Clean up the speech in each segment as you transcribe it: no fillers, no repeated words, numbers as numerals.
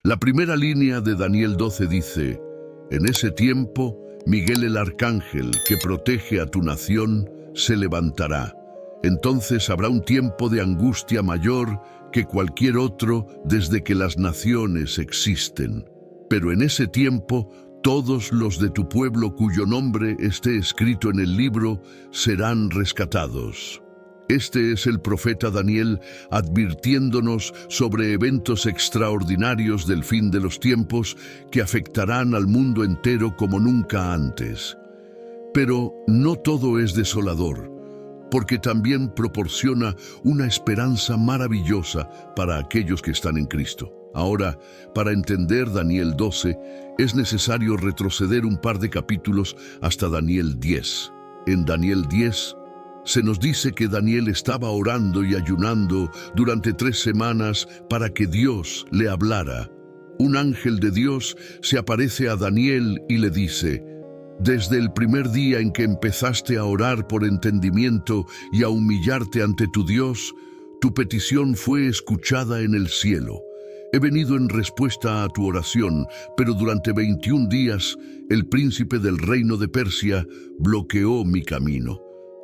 La primera línea de Daniel 12 dice: en ese tiempo, Miguel el arcángel, que protege a tu nación, se levantará. Entonces habrá un tiempo de angustia mayor que cualquier otro desde que las naciones existen. Pero en ese tiempo, todos los de tu pueblo cuyo nombre esté escrito en el libro serán rescatados. Este es el profeta Daniel advirtiéndonos sobre eventos extraordinarios del fin de los tiempos que afectarán al mundo entero como nunca antes. Pero no todo es desolador, porque también proporciona una esperanza maravillosa para aquellos que están en Cristo. Ahora, para entender Daniel 12, es necesario retroceder un par de capítulos hasta Daniel 10. En Daniel 10, se nos dice que Daniel estaba orando y ayunando durante 3 semanas para que Dios le hablara. Un ángel de Dios se aparece a Daniel y le dice: desde el primer día en que empezaste a orar por entendimiento y a humillarte ante tu Dios, tu petición fue escuchada en el cielo. He venido en respuesta a tu oración, pero durante 21 días el príncipe del reino de Persia bloqueó mi camino.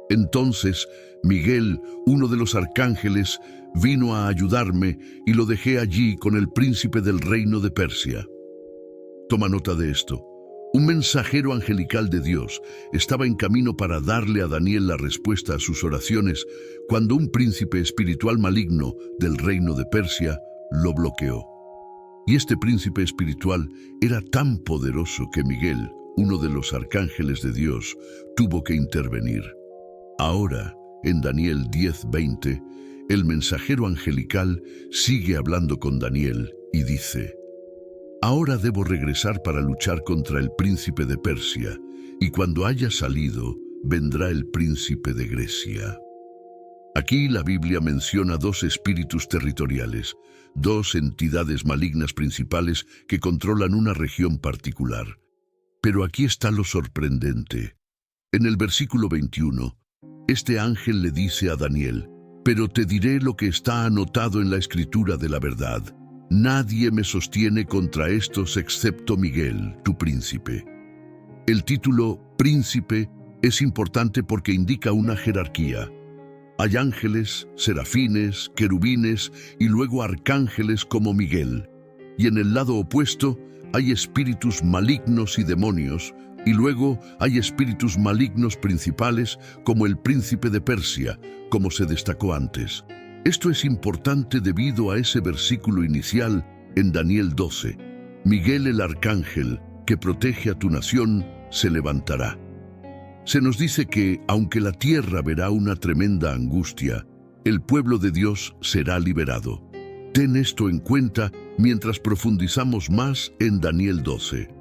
Entonces Miguel, uno de los arcángeles, vino a ayudarme y lo dejé allí con el príncipe del reino de Persia. Toma nota de esto. Un mensajero angelical de Dios estaba en camino para darle a Daniel la respuesta a sus oraciones cuando un príncipe espiritual maligno del reino de Persia lo bloqueó. Y este príncipe espiritual era tan poderoso que Miguel, uno de los arcángeles de Dios, tuvo que intervenir. Ahora, en Daniel 10:20, el mensajero angelical sigue hablando con Daniel y dice: ahora debo regresar para luchar contra el príncipe de Persia, y cuando haya salido, vendrá el príncipe de Grecia. Aquí la Biblia menciona 2 espíritus territoriales, 2 entidades malignas principales que controlan una región particular. Pero aquí está lo sorprendente. En el versículo 21, este ángel le dice a Daniel: pero te diré lo que está anotado en la escritura de la verdad. Nadie me sostiene contra estos excepto Miguel, tu príncipe. El título príncipe es importante porque indica una jerarquía. Hay ángeles, serafines, querubines y luego arcángeles como Miguel. Y en el lado opuesto hay espíritus malignos y demonios, y luego hay espíritus malignos principales como el príncipe de Persia, como se destacó antes. Esto es importante debido a ese versículo inicial en Daniel 12. Miguel el arcángel, que protege a tu nación, se levantará. Se nos dice que, aunque la tierra verá una tremenda angustia, el pueblo de Dios será liberado. Ten esto en cuenta mientras profundizamos más en Daniel 12.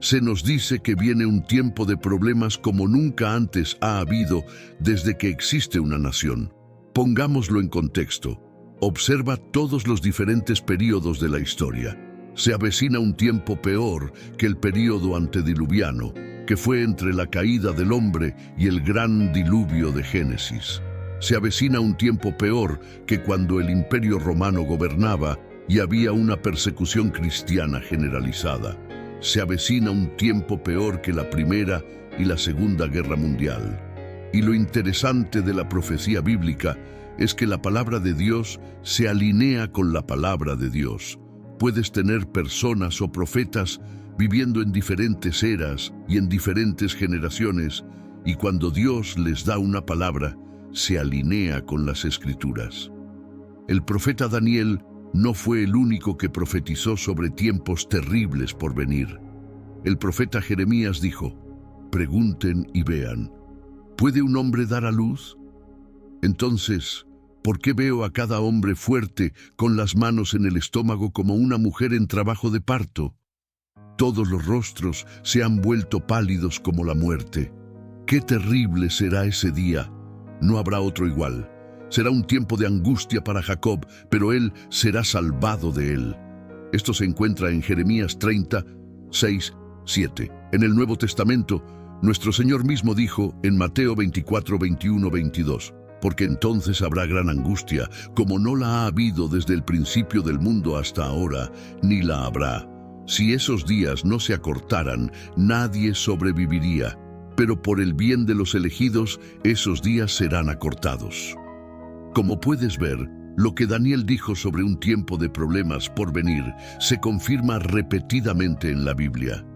Se nos dice que viene un tiempo de problemas como nunca antes ha habido desde que existe una nación. Pongámoslo en contexto. Observa todos los diferentes períodos de la historia. Se avecina un tiempo peor que el período antediluviano, que fue entre la caída del hombre y el gran diluvio de Génesis. Se avecina un tiempo peor que cuando el Imperio Romano gobernaba y había una persecución cristiana generalizada. Se avecina un tiempo peor que la Primera y la Segunda Guerra Mundial. Y lo interesante de la profecía bíblica es que la palabra de Dios se alinea con la palabra de Dios. Puedes tener personas o profetas viviendo en diferentes eras y en diferentes generaciones, y cuando Dios les da una palabra, se alinea con las Escrituras. El profeta Daniel no fue el único que profetizó sobre tiempos terribles por venir. El profeta Jeremías dijo: pregunten y vean, ¿puede un hombre dar a luz? Entonces, ¿por qué veo a cada hombre fuerte con las manos en el estómago como una mujer en trabajo de parto? Todos los rostros se han vuelto pálidos como la muerte. ¡Qué terrible será ese día! No habrá otro igual. Será un tiempo de angustia para Jacob, pero él será salvado de él. Esto se encuentra en Jeremías 30, 6, 7. En el Nuevo Testamento, nuestro Señor mismo dijo en Mateo 24, 21, 22: porque entonces habrá gran angustia, como no la ha habido desde el principio del mundo hasta ahora, ni la habrá. Si esos días no se acortaran, nadie sobreviviría, pero por el bien de los elegidos, esos días serán acortados. Como puedes ver, lo que Daniel dijo sobre un tiempo de problemas por venir se confirma repetidamente en la Biblia.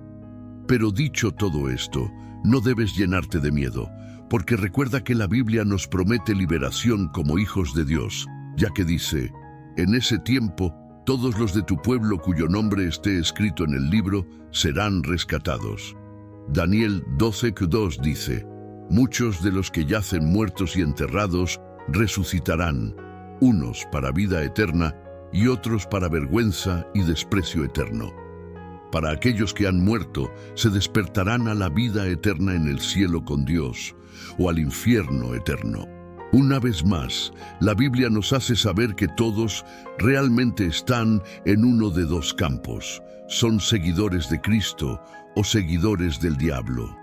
Pero dicho todo esto, no debes llenarte de miedo, porque recuerda que la Biblia nos promete liberación como hijos de Dios, ya que dice, en ese tiempo, todos los de tu pueblo cuyo nombre esté escrito en el libro serán rescatados. Daniel 12:2 dice, muchos de los que yacen muertos y enterrados resucitarán, unos para vida eterna y otros para vergüenza y desprecio eterno. Para aquellos que han muerto, se despertarán a la vida eterna en el cielo con Dios, o al infierno eterno. Una vez más, la Biblia nos hace saber que todos realmente están en uno de dos campos. Son seguidores de Cristo o seguidores del diablo.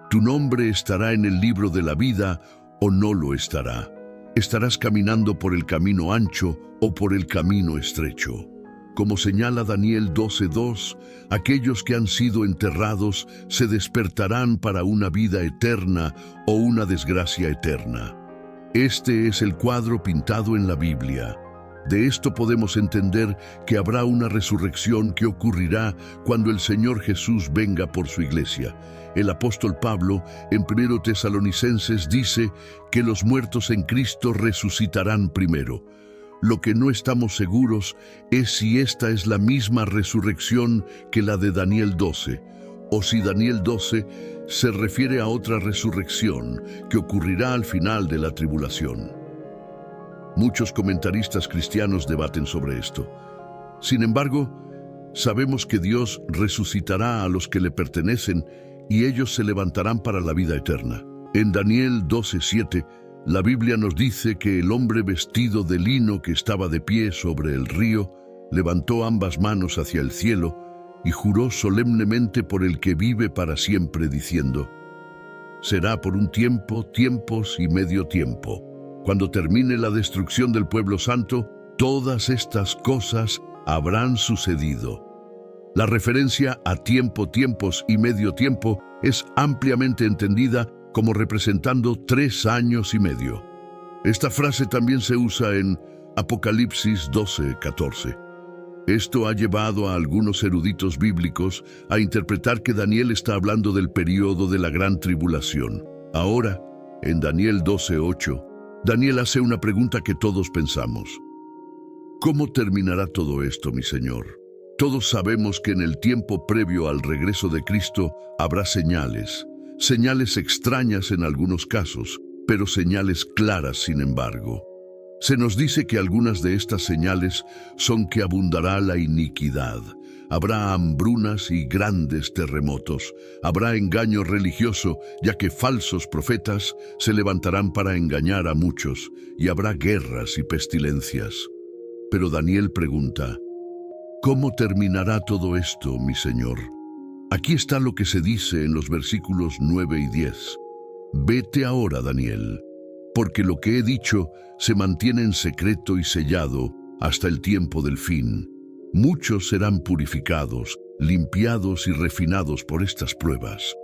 Tu nombre estará en el libro de la vida o no lo estará. Estarás caminando por el camino ancho o por el camino estrecho. Como señala Daniel 12:2, aquellos que han sido enterrados se despertarán para una vida eterna o una desgracia eterna. Este es el cuadro pintado en la Biblia. De esto podemos entender que habrá una resurrección que ocurrirá cuando el Señor Jesús venga por su iglesia. El apóstol Pablo, en 1 Tesalonicenses, dice que los muertos en Cristo resucitarán primero. Lo que no estamos seguros es si esta es la misma resurrección que la de Daniel 12, o si Daniel 12 se refiere a otra resurrección que ocurrirá al final de la tribulación. Muchos comentaristas cristianos debaten sobre esto. Sin embargo, sabemos que Dios resucitará a los que le pertenecen y ellos se levantarán para la vida eterna. En Daniel 12:7, la Biblia nos dice que el hombre vestido de lino que estaba de pie sobre el río levantó ambas manos hacia el cielo y juró solemnemente por el que vive para siempre, diciendo: será por un tiempo, tiempos y medio tiempo. Cuando termine la destrucción del pueblo santo, todas estas cosas habrán sucedido. La referencia a tiempo, tiempos y medio tiempo es ampliamente entendida como representando 3 años y medio. Esta frase también se usa en Apocalipsis 12:14. Esto ha llevado a algunos eruditos bíblicos a interpretar que Daniel está hablando del período de la gran tribulación. Ahora, en Daniel 12:8, Daniel hace una pregunta que todos pensamos. ¿Cómo terminará todo esto, mi Señor? Todos sabemos que en el tiempo previo al regreso de Cristo habrá señales extrañas en algunos casos, pero señales claras sin embargo. Se nos dice que algunas de estas señales son que abundará la iniquidad, habrá hambrunas y grandes terremotos, habrá engaño religioso, ya que falsos profetas se levantarán para engañar a muchos, y habrá guerras y pestilencias. Pero Daniel pregunta, ¿cómo terminará todo esto, mi Señor? Aquí está lo que se dice en los versículos 9 y 10. Vete ahora, Daniel, porque lo que he dicho se mantiene en secreto y sellado hasta el tiempo del fin. Muchos serán purificados, limpiados y refinados por estas pruebas.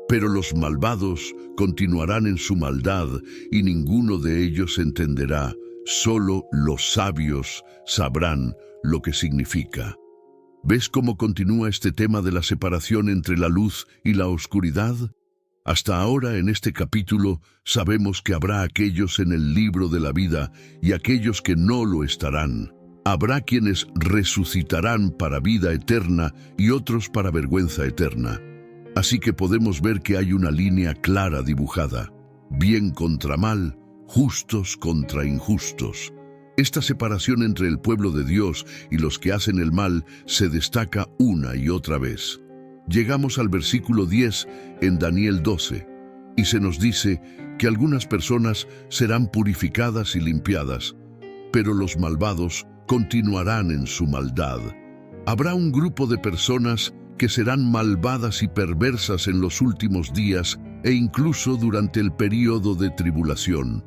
Pero los malvados continuarán en su maldad y ninguno de ellos entenderá. Solo los sabios sabrán lo que significa. ¿Ves cómo continúa este tema de la separación entre la luz y la oscuridad? Hasta ahora en este capítulo sabemos que habrá aquellos en el libro de la vida y aquellos que no lo estarán. Habrá quienes resucitarán para vida eterna y otros para vergüenza eterna. Así que podemos ver que hay una línea clara dibujada. Bien contra mal, justos contra injustos. Esta separación entre el pueblo de Dios y los que hacen el mal se destaca una y otra vez. Llegamos al versículo 10 en Daniel 12 y se nos dice que algunas personas serán purificadas y limpiadas, pero los malvados continuarán en su maldad. Habrá un grupo de personas que serán malvadas y perversas en los últimos días e incluso durante el período de tribulación.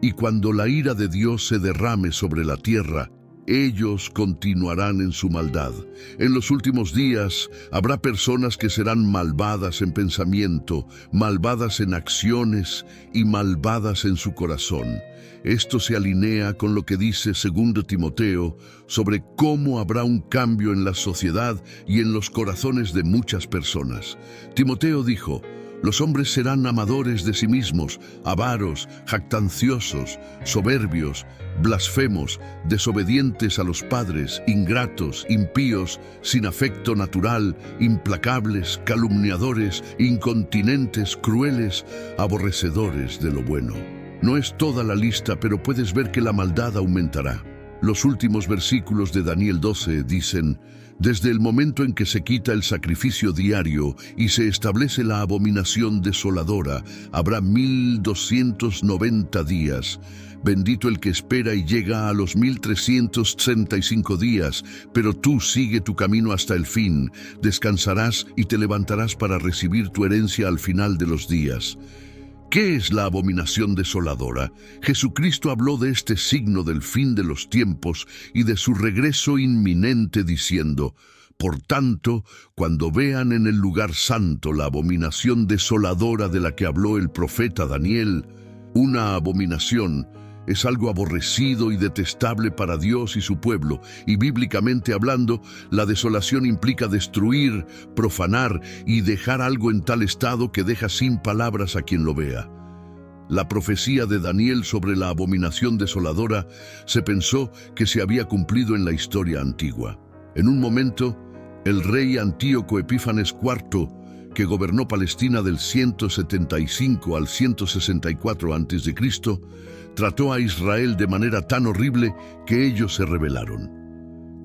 Y cuando la ira de Dios se derrame sobre la tierra, ellos continuarán en su maldad. En los últimos días habrá personas que serán malvadas en pensamiento, malvadas en acciones y malvadas en su corazón. Esto se alinea con lo que dice 2 Timoteo sobre cómo habrá un cambio en la sociedad y en los corazones de muchas personas. Timoteo dijo: los hombres serán amadores de sí mismos, avaros, jactanciosos, soberbios, blasfemos, desobedientes a los padres, ingratos, impíos, sin afecto natural, implacables, calumniadores, incontinentes, crueles, aborrecedores de lo bueno. No es toda la lista, pero puedes ver que la maldad aumentará. Los últimos versículos de Daniel 12 dicen: desde el momento en que se quita el sacrificio diario y se establece la abominación desoladora, habrá 1290 días. Bendito el que espera y llega a los 1335 días, pero tú sigue tu camino hasta el fin. Descansarás y te levantarás para recibir tu herencia al final de los días. ¿Qué es la abominación desoladora? Jesucristo habló de este signo del fin de los tiempos y de su regreso inminente diciendo: por tanto, cuando vean en el lugar santo la abominación desoladora de la que habló el profeta Daniel, una abominación es algo aborrecido y detestable para Dios y su pueblo, y bíblicamente hablando, la desolación implica destruir, profanar y dejar algo en tal estado que deja sin palabras a quien lo vea. La profecía de Daniel sobre la abominación desoladora se pensó que se había cumplido en la historia antigua. En un momento, el rey Antíoco Epífanes IV, que gobernó Palestina del 175 al 164 a.C., trató a Israel de manera tan horrible que ellos se rebelaron.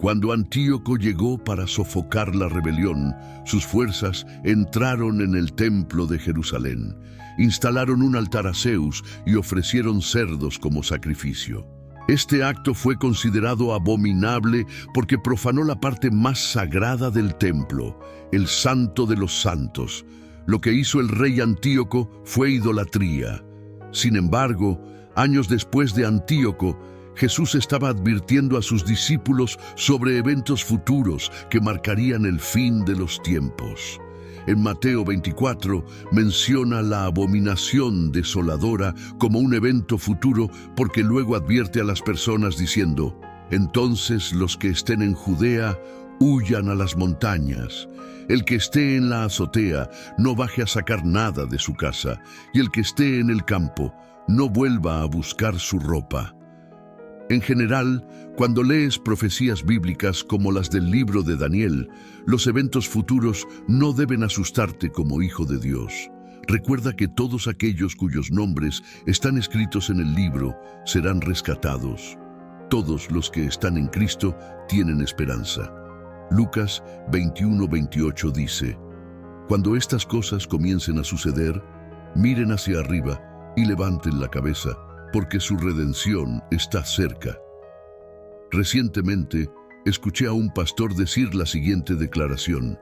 Cuando Antíoco llegó para sofocar la rebelión, sus fuerzas entraron en el templo de Jerusalén, instalaron un altar a Zeus y ofrecieron cerdos como sacrificio. Este acto fue considerado abominable porque profanó la parte más sagrada del templo, el Santo de los Santos. Lo que hizo el rey Antíoco fue idolatría. Sin embargo, años después de Antíoco, Jesús estaba advirtiendo a sus discípulos sobre eventos futuros que marcarían el fin de los tiempos. En Mateo 24 menciona la abominación desoladora como un evento futuro, porque luego advierte a las personas diciendo: entonces los que estén en Judea huyan a las montañas. El que esté en la azotea no baje a sacar nada de su casa, y el que esté en el campo no vuelva a buscar su ropa. En general, cuando lees profecías bíblicas como las del libro de Daniel, los eventos futuros no deben asustarte como hijo de Dios. Recuerda que todos aquellos cuyos nombres están escritos en el libro serán rescatados. Todos los que están en Cristo tienen esperanza. Lucas 21:28 dice: cuando estas cosas comiencen a suceder, miren hacia arriba y levanten la cabeza, porque su redención está cerca. Recientemente, escuché a un pastor decir la siguiente declaración: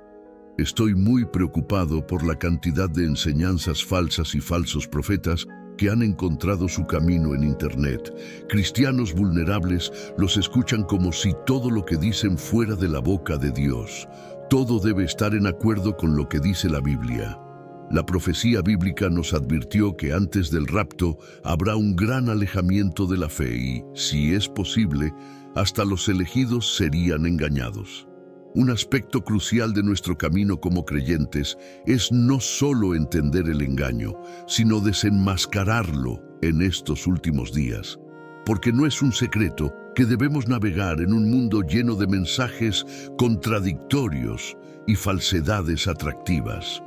estoy muy preocupado por la cantidad de enseñanzas falsas y falsos profetas que han encontrado su camino en Internet. Cristianos vulnerables los escuchan como si todo lo que dicen fuera de la boca de Dios. Todo debe estar en acuerdo con lo que dice la Biblia. La profecía bíblica nos advirtió que antes del rapto habrá un gran alejamiento de la fe y, si es posible, hasta los elegidos serían engañados. Un aspecto crucial de nuestro camino como creyentes es no solo entender el engaño, sino desenmascararlo en estos últimos días. Porque no es un secreto que debemos navegar en un mundo lleno de mensajes contradictorios y falsedades atractivas.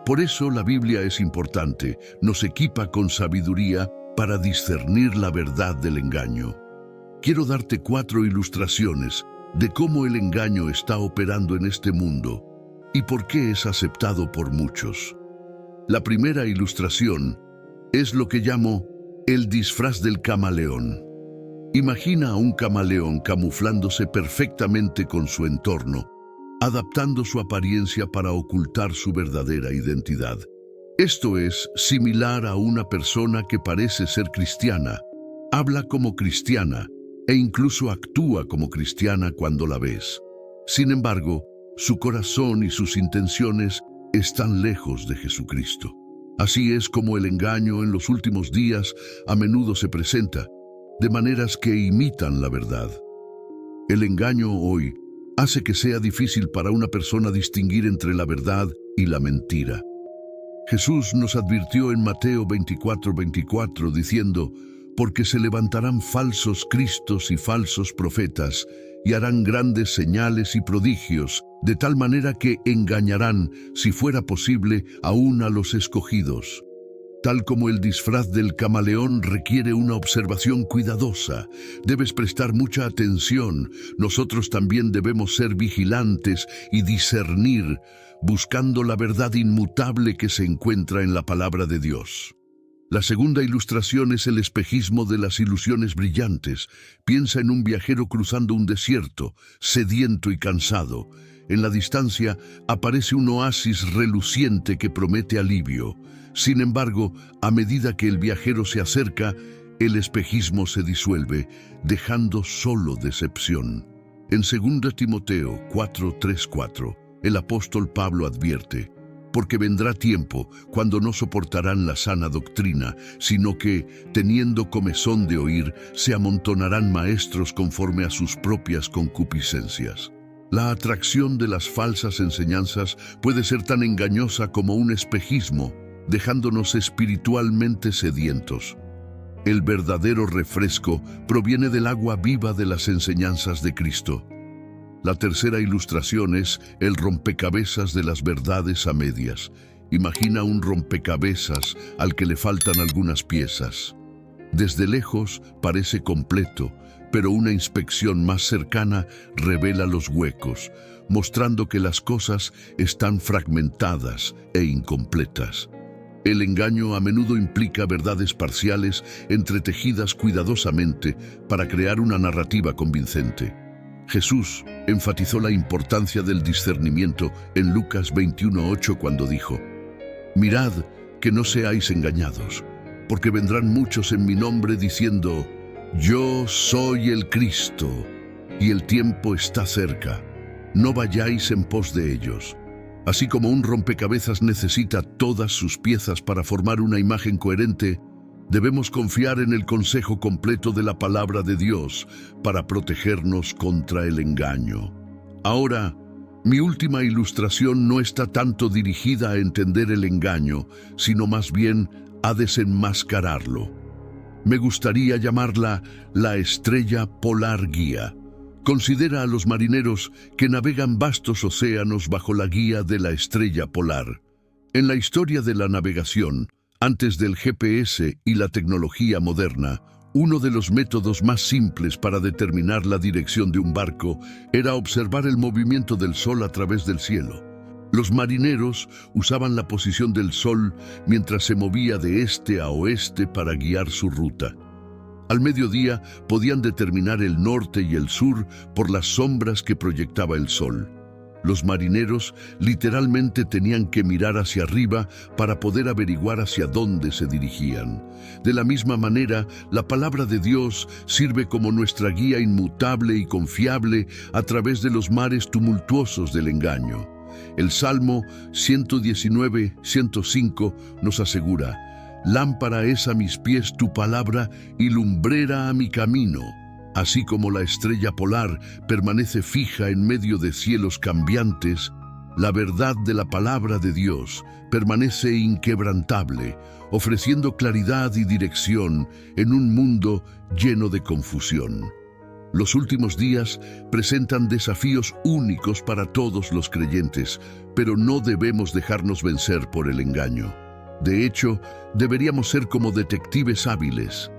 Por eso la Biblia es importante, nos equipa con sabiduría para discernir la verdad del engaño. Quiero darte 4 ilustraciones de cómo el engaño está operando en este mundo y por qué es aceptado por muchos. La primera ilustración es lo que llamo el disfraz del camaleón. Imagina a un camaleón camuflándose perfectamente con su entorno, adaptando su apariencia para ocultar su verdadera identidad. Esto es similar a una persona que parece ser cristiana, habla como cristiana e incluso actúa como cristiana cuando la ves. Sin embargo, su corazón y sus intenciones están lejos de Jesucristo. Así es como el engaño en los últimos días a menudo se presenta, de maneras que imitan la verdad. El engaño hoy hace que sea difícil para una persona distinguir entre la verdad y la mentira. Jesús nos advirtió en Mateo 24:24 diciendo: porque se levantarán falsos cristos y falsos profetas, y harán grandes señales y prodigios, de tal manera que engañarán, si fuera posible, aún a los escogidos. Tal como el disfraz del camaleón requiere una observación cuidadosa, debes prestar mucha atención. Nosotros también debemos ser vigilantes y discernir, buscando la verdad inmutable que se encuentra en la palabra de Dios. La segunda ilustración es el espejismo de las ilusiones brillantes. Piensa en un viajero cruzando un desierto, sediento y cansado. En la distancia aparece un oasis reluciente que promete alivio. Sin embargo, a medida que el viajero se acerca, el espejismo se disuelve, dejando solo decepción. En 2 Timoteo 4:3-4, el apóstol Pablo advierte: porque vendrá tiempo cuando no soportarán la sana doctrina, sino que, teniendo comezón de oír, se amontonarán maestros conforme a sus propias concupiscencias. La atracción de las falsas enseñanzas puede ser tan engañosa como un espejismo, dejándonos espiritualmente sedientos. El verdadero refresco proviene del agua viva de las enseñanzas de Cristo. La tercera ilustración es el rompecabezas de las verdades a medias. Imagina un rompecabezas al que le faltan algunas piezas. Desde lejos parece completo, pero una inspección más cercana revela los huecos, mostrando que las cosas están fragmentadas e incompletas. El engaño a menudo implica verdades parciales entretejidas cuidadosamente para crear una narrativa convincente. Jesús enfatizó la importancia del discernimiento en Lucas 21:8 cuando dijo: mirad que no seáis engañados, porque vendrán muchos en mi nombre diciendo: yo soy el Cristo, y el tiempo está cerca. No vayáis en pos de ellos. Así como un rompecabezas necesita todas sus piezas para formar una imagen coherente, debemos confiar en el consejo completo de la palabra de Dios para protegernos contra el engaño. Ahora, mi última ilustración no está tanto dirigida a entender el engaño, sino más bien a desenmascararlo. Me gustaría llamarla la estrella polar guía. Considera a los marineros que navegan vastos océanos bajo la guía de la estrella polar. En la historia de la navegación, antes del GPS y la tecnología moderna, uno de los métodos más simples para determinar la dirección de un barco era observar el movimiento del sol a través del cielo. Los marineros usaban la posición del sol mientras se movía de este a oeste para guiar su ruta. Al mediodía podían determinar el norte y el sur por las sombras que proyectaba el sol. Los marineros literalmente tenían que mirar hacia arriba para poder averiguar hacia dónde se dirigían. De la misma manera, la palabra de Dios sirve como nuestra guía inmutable y confiable a través de los mares tumultuosos del engaño. El Salmo 119:105 nos asegura: lámpara es a mis pies tu palabra y lumbrera a mi camino. Así como la estrella polar permanece fija en medio de cielos cambiantes, la verdad de la palabra de Dios permanece inquebrantable, ofreciendo claridad y dirección en un mundo lleno de confusión. Los últimos días presentan desafíos únicos para todos los creyentes, pero no debemos dejarnos vencer por el engaño. De hecho, deberíamos ser como detectives hábiles.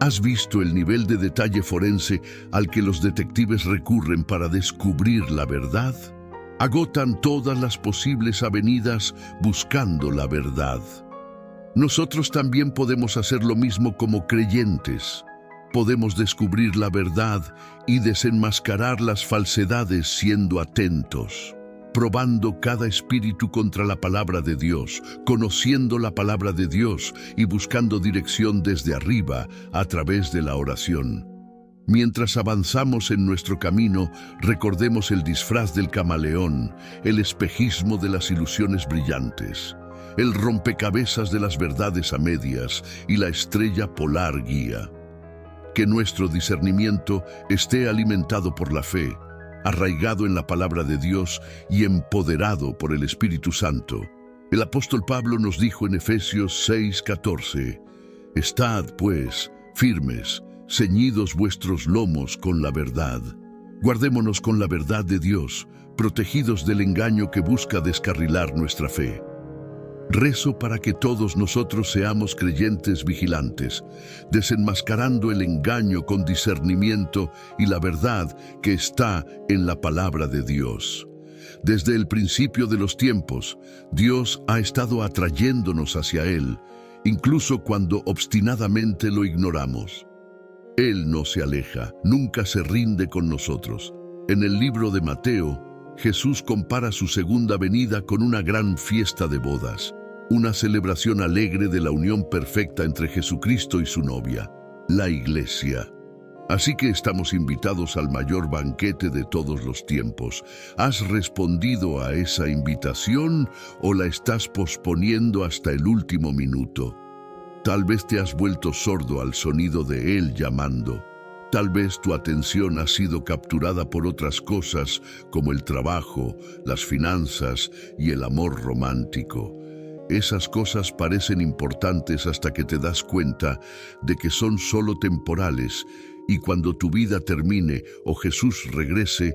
¿Has visto el nivel de detalle forense al que los detectives recurren para descubrir la verdad? Agotan todas las posibles avenidas buscando la verdad. Nosotros también podemos hacer lo mismo como creyentes. Podemos descubrir la verdad y desenmascarar las falsedades siendo atentos. probando cada espíritu contra la palabra de Dios, conociendo la palabra de Dios y buscando dirección desde arriba a través de la oración. Mientras avanzamos en nuestro camino, recordemos el disfraz del camaleón, el espejismo de las ilusiones brillantes, el rompecabezas de las verdades a medias y la estrella polar guía. Que nuestro discernimiento esté alimentado por la fe, arraigado en la palabra de Dios y empoderado por el Espíritu Santo. El apóstol Pablo nos dijo en Efesios 6:14, «Estad, pues, firmes, ceñidos vuestros lomos con la verdad». Guardémonos con la verdad de Dios, protegidos del engaño que busca descarrilar nuestra fe. Rezo para que todos nosotros seamos creyentes vigilantes, desenmascarando el engaño con discernimiento y la verdad que está en la palabra de Dios. Desde el principio de los tiempos, Dios ha estado atrayéndonos hacia Él, incluso cuando obstinadamente lo ignoramos. Él no se aleja, nunca se rinde con nosotros. En el libro de Mateo, Jesús compara su segunda venida con una gran fiesta de bodas, una celebración alegre de la unión perfecta entre Jesucristo y su novia, la Iglesia. Así que estamos invitados al mayor banquete de todos los tiempos. ¿Has respondido a esa invitación o la estás posponiendo hasta el último minuto? Tal vez te has vuelto sordo al sonido de Él llamando. Tal vez tu atención ha sido capturada por otras cosas como el trabajo, las finanzas y el amor romántico. Esas cosas parecen importantes hasta que te das cuenta de que son solo temporales y cuando tu vida termine o Jesús regrese,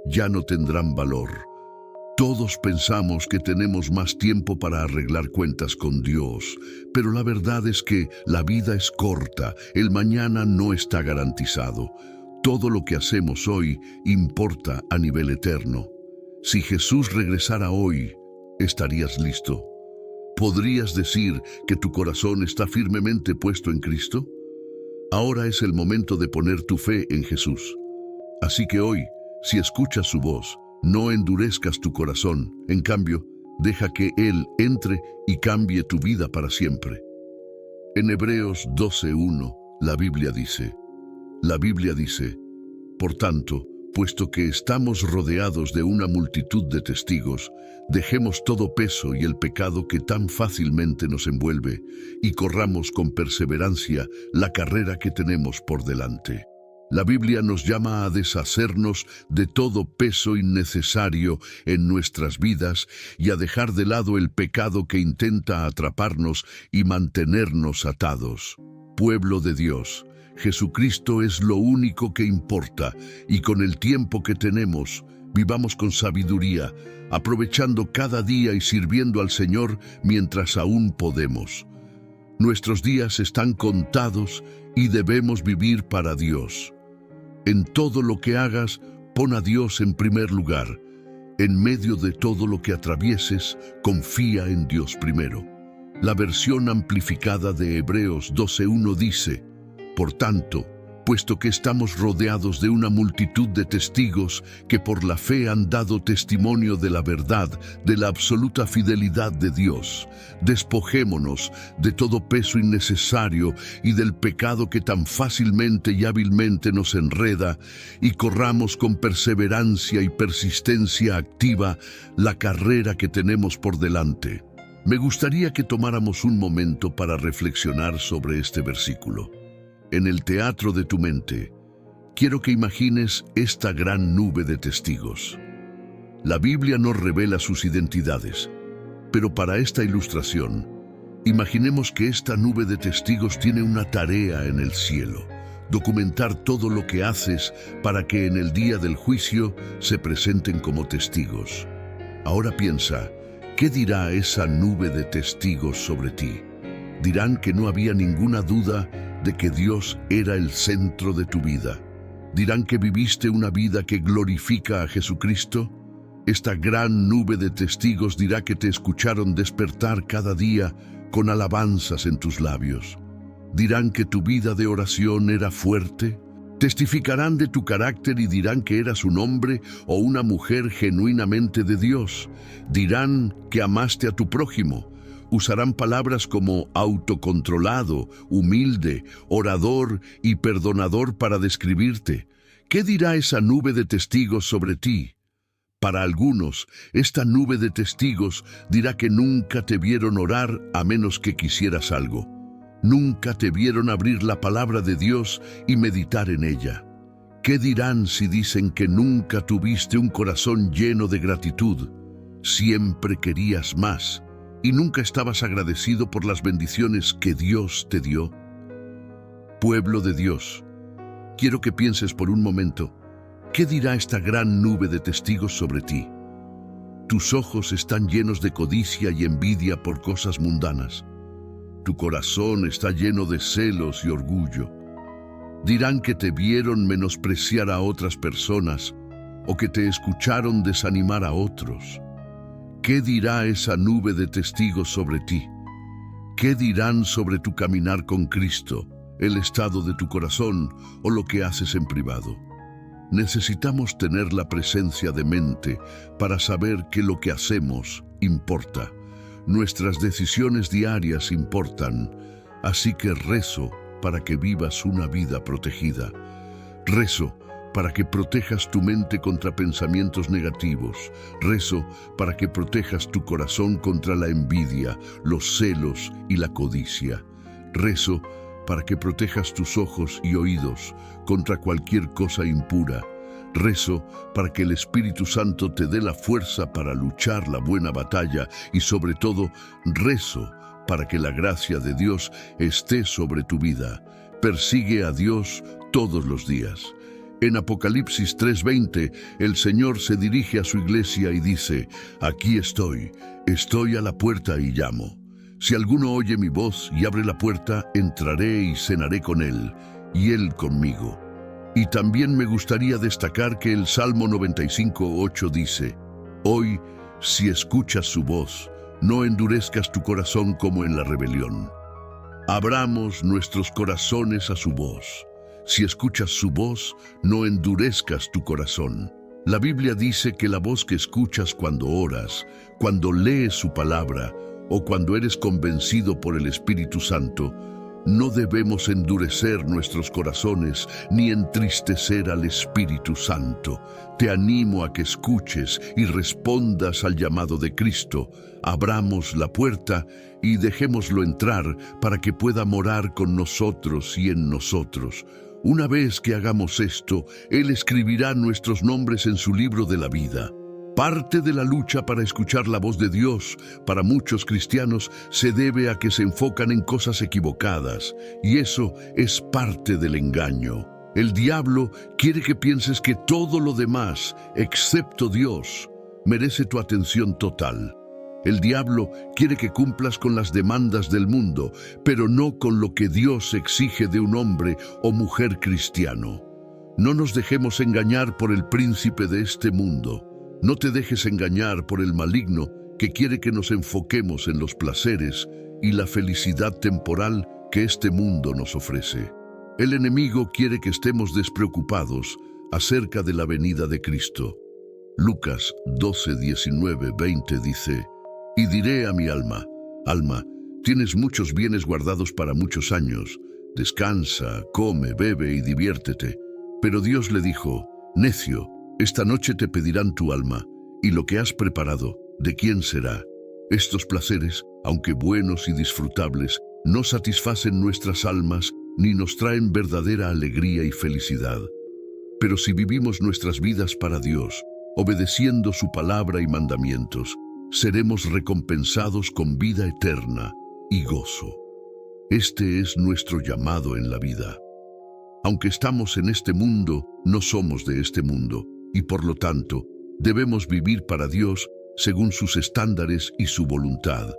ya no tendrán valor. Todos pensamos que tenemos más tiempo para arreglar cuentas con Dios, pero la verdad es que la vida es corta, el mañana no está garantizado. Todo lo que hacemos hoy importa a nivel eterno. Si Jesús regresara hoy, ¿estarías listo? ¿Podrías decir que tu corazón está firmemente puesto en Cristo? Ahora es el momento de poner tu fe en Jesús. Así que hoy, si escuchas su voz, no endurezcas tu corazón, en cambio, deja que Él entre y cambie tu vida para siempre. En Hebreos 12:1, la Biblia dice, «Por tanto, puesto que estamos rodeados de una multitud de testigos, dejemos todo peso y el pecado que tan fácilmente nos envuelve y corramos con perseverancia la carrera que tenemos por delante». La Biblia nos llama a deshacernos de todo peso innecesario en nuestras vidas y a dejar de lado el pecado que intenta atraparnos y mantenernos atados. Pueblo de Dios, Jesucristo es lo único que importa y con el tiempo que tenemos, vivamos con sabiduría, aprovechando cada día y sirviendo al Señor mientras aún podemos. Nuestros días están contados y debemos vivir para Dios. En todo lo que hagas, pon a Dios en primer lugar. En medio de todo lo que atravieses, confía en Dios primero. La versión amplificada de Hebreos 12:1 dice, «Por tanto, puesto que estamos rodeados de una multitud de testigos que por la fe han dado testimonio de la verdad, de la absoluta fidelidad de Dios, despojémonos de todo peso innecesario y del pecado que tan fácilmente y hábilmente nos enreda, y corramos con perseverancia y persistencia activa la carrera que tenemos por delante». Me gustaría que tomáramos un momento para reflexionar sobre este versículo. En el teatro de tu mente, quiero que imagines esta gran nube de testigos. La Biblia no revela sus identidades, pero para esta ilustración, imaginemos que esta nube de testigos tiene una tarea en el cielo: documentar todo lo que haces para que en el día del juicio se presenten como testigos. Ahora piensa, ¿qué dirá esa nube de testigos sobre ti? Dirán que no había ninguna duda de que Dios era el centro de tu vida. Dirán que viviste una vida que glorifica a Jesucristo. Esta gran nube de testigos dirá que te escucharon despertar cada día con alabanzas en tus labios. Dirán que tu vida de oración era fuerte. Testificarán de tu carácter y dirán que eras un hombre o una mujer genuinamente de Dios. Dirán que amaste a tu prójimo. Usarán palabras como autocontrolado, humilde, orador y perdonador para describirte. ¿Qué dirá esa nube de testigos sobre ti? Para algunos, esta nube de testigos dirá que nunca te vieron orar a menos que quisieras algo. Nunca te vieron abrir la palabra de Dios y meditar en ella. ¿Qué dirán si dicen que nunca tuviste un corazón lleno de gratitud? Siempre querías más y nunca estabas agradecido por las bendiciones que Dios te dio. Pueblo de Dios, quiero que pienses por un momento, ¿qué dirá esta gran nube de testigos sobre ti? Tus ojos están llenos de codicia y envidia por cosas mundanas. Tu corazón está lleno de celos y orgullo. Dirán que te vieron menospreciar a otras personas o que te escucharon desanimar a otros. ¿Qué dirá esa nube de testigos sobre ti? ¿Qué dirán sobre tu caminar con Cristo, el estado de tu corazón o lo que haces en privado? Necesitamos tener la presencia de mente para saber que lo que hacemos importa. Nuestras decisiones diarias importan, así que rezo para que vivas una vida protegida. Rezo para que protejas tu mente contra pensamientos negativos. Rezo para que protejas tu corazón contra la envidia, los celos y la codicia. Rezo para que protejas tus ojos y oídos contra cualquier cosa impura. Rezo para que el Espíritu Santo te dé la fuerza para luchar la buena batalla y sobre todo, rezo para que la gracia de Dios esté sobre tu vida. Persigue a Dios todos los días. En Apocalipsis 3:20, el Señor se dirige a su iglesia y dice: Aquí estoy a la puerta y llamo. Si alguno oye mi voz y abre la puerta, entraré y cenaré con él, y él conmigo. Y también me gustaría destacar que el Salmo 95:8 dice: Hoy, si escuchas su voz, no endurezcas tu corazón como en la rebelión. Abramos nuestros corazones a su voz. Si escuchas su voz, no endurezcas tu corazón. La Biblia dice que la voz que escuchas cuando oras, cuando lees su palabra o cuando eres convencido por el Espíritu Santo, no debemos endurecer nuestros corazones ni entristecer al Espíritu Santo. Te animo a que escuches y respondas al llamado de Cristo. Abramos la puerta y dejémoslo entrar para que pueda morar con nosotros y en nosotros. Una vez que hagamos esto, Él escribirá nuestros nombres en su libro de la vida. Parte de la lucha para escuchar la voz de Dios para muchos cristianos se debe a que se enfocan en cosas equivocadas, y eso es parte del engaño. El diablo quiere que pienses que todo lo demás, excepto Dios, merece tu atención total. El diablo quiere que cumplas con las demandas del mundo, pero no con lo que Dios exige de un hombre o mujer cristiano. No nos dejemos engañar por el príncipe de este mundo. No te dejes engañar por el maligno que quiere que nos enfoquemos en los placeres y la felicidad temporal que este mundo nos ofrece. El enemigo quiere que estemos despreocupados acerca de la venida de Cristo. Lucas 12, 19, 20 dice: Y diré a mi alma: Alma, tienes muchos bienes guardados para muchos años. Descansa, come, bebe y diviértete. Pero Dios le dijo: Necio, esta noche te pedirán tu alma, y lo que has preparado, ¿de quién será? Estos placeres, aunque buenos y disfrutables, no satisfacen nuestras almas ni nos traen verdadera alegría y felicidad. Pero si vivimos nuestras vidas para Dios, obedeciendo su palabra y mandamientos, seremos recompensados con vida eterna y gozo. Este es nuestro llamado en la vida. Aunque estamos en este mundo, no somos de este mundo, y por lo tanto, debemos vivir para Dios según sus estándares y su voluntad.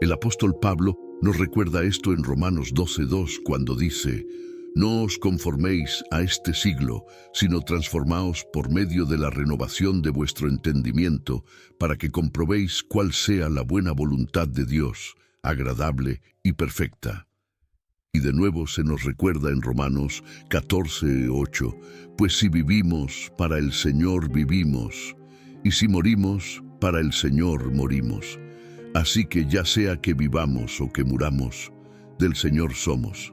El apóstol Pablo nos recuerda esto en Romanos 12:2 cuando dice: No os conforméis a este siglo, sino transformaos por medio de la renovación de vuestro entendimiento, para que comprobéis cuál sea la buena voluntad de Dios, agradable y perfecta. Y de nuevo se nos recuerda en Romanos 14:8, pues si vivimos, para el Señor vivimos, y si morimos, para el Señor morimos. Así que ya sea que vivamos o que muramos, del Señor somos.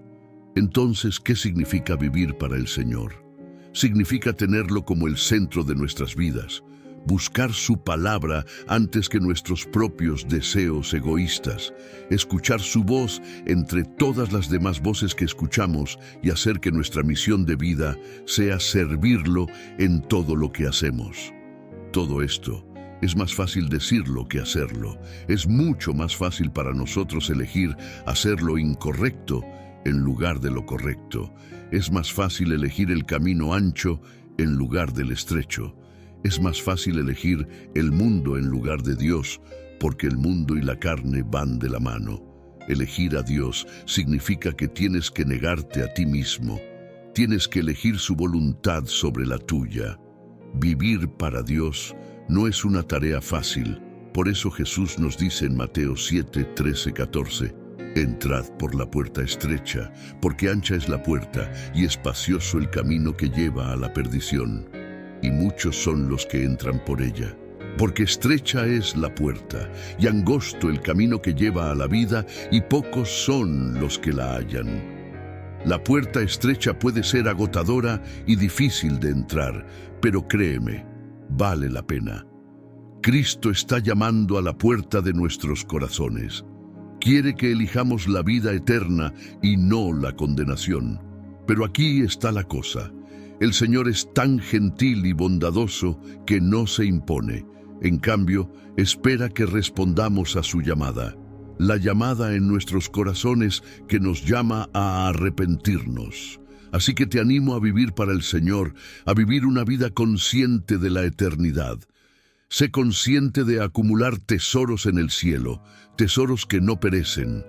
Entonces, ¿qué significa vivir para el Señor? Significa tenerlo como el centro de nuestras vidas, buscar su palabra antes que nuestros propios deseos egoístas, escuchar su voz entre todas las demás voces que escuchamos y hacer que nuestra misión de vida sea servirlo en todo lo que hacemos. Todo esto es más fácil decirlo que hacerlo. Es mucho más fácil para nosotros elegir hacer lo incorrecto en lugar de lo correcto. Es más fácil elegir el camino ancho en lugar del estrecho. Es más fácil elegir el mundo en lugar de Dios, porque el mundo y la carne van de la mano. Elegir a Dios significa que tienes que negarte a ti mismo. Tienes que elegir su voluntad sobre la tuya. Vivir para Dios no es una tarea fácil. Por eso Jesús nos dice en Mateo 7:13-14, entrad por la puerta estrecha, porque ancha es la puerta y espacioso el camino que lleva a la perdición, y muchos son los que entran por ella. Porque estrecha es la puerta y angosto el camino que lleva a la vida, y pocos son los que la hallan. La puerta estrecha puede ser agotadora y difícil de entrar, pero créeme, vale la pena. Cristo está llamando a la puerta de nuestros corazones. Quiere que elijamos la vida eterna y no la condenación. Pero aquí está la cosa. El Señor es tan gentil y bondadoso que no se impone. En cambio, espera que respondamos a su llamada. La llamada en nuestros corazones que nos llama a arrepentirnos. Así que te animo a vivir para el Señor, a vivir una vida consciente de la eternidad. Sé consciente de acumular tesoros en el cielo, tesoros que no perecen.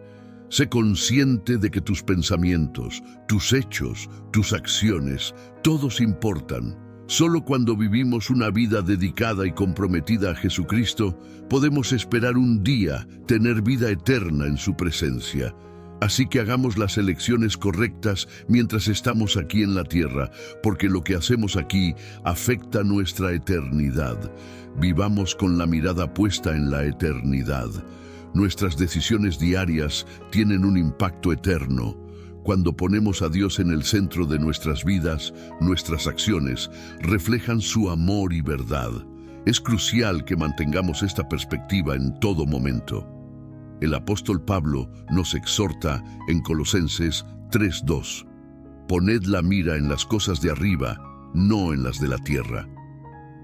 Sé consciente de que tus pensamientos, tus hechos, tus acciones, todos importan. Solo cuando vivimos una vida dedicada y comprometida a Jesucristo, podemos esperar un día tener vida eterna en su presencia. Así que hagamos las elecciones correctas mientras estamos aquí en la tierra, porque lo que hacemos aquí afecta nuestra eternidad. Vivamos con la mirada puesta en la eternidad. Nuestras decisiones diarias tienen un impacto eterno. Cuando ponemos a Dios en el centro de nuestras vidas, nuestras acciones reflejan su amor y verdad. Es crucial que mantengamos esta perspectiva en todo momento. El apóstol Pablo nos exhorta en Colosenses 3:2. Poned la mira en las cosas de arriba, no en las de la tierra.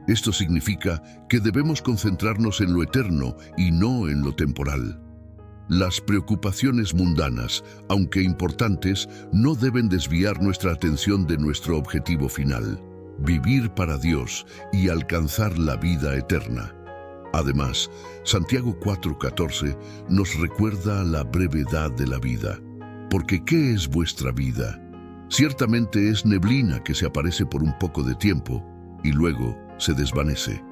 Esto significa que debemos concentrarnos en lo eterno y no en lo temporal. Las preocupaciones mundanas, aunque importantes, no deben desviar nuestra atención de nuestro objetivo final: vivir para Dios y alcanzar la vida eterna. Además, Santiago 4:14 nos recuerda la brevedad de la vida. Porque ¿qué es vuestra vida? Ciertamente es neblina que se aparece por un poco de tiempo y luego se desvanece.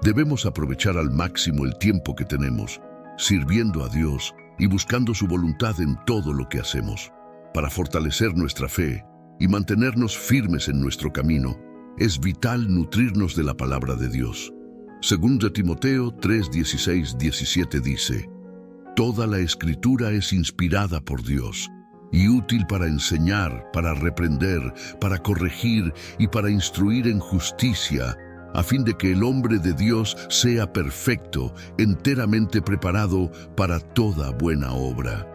Debemos aprovechar al máximo el tiempo que tenemos, sirviendo a Dios y buscando su voluntad en todo lo que hacemos. Para fortalecer nuestra fe y mantenernos firmes en nuestro camino, es vital nutrirnos de la palabra de Dios. Segunda Timoteo 3:16-17 dice: Toda la Escritura es inspirada por Dios y útil para enseñar, para reprender, para corregir y para instruir en justicia, a fin de que el hombre de Dios sea perfecto, enteramente preparado para toda buena obra.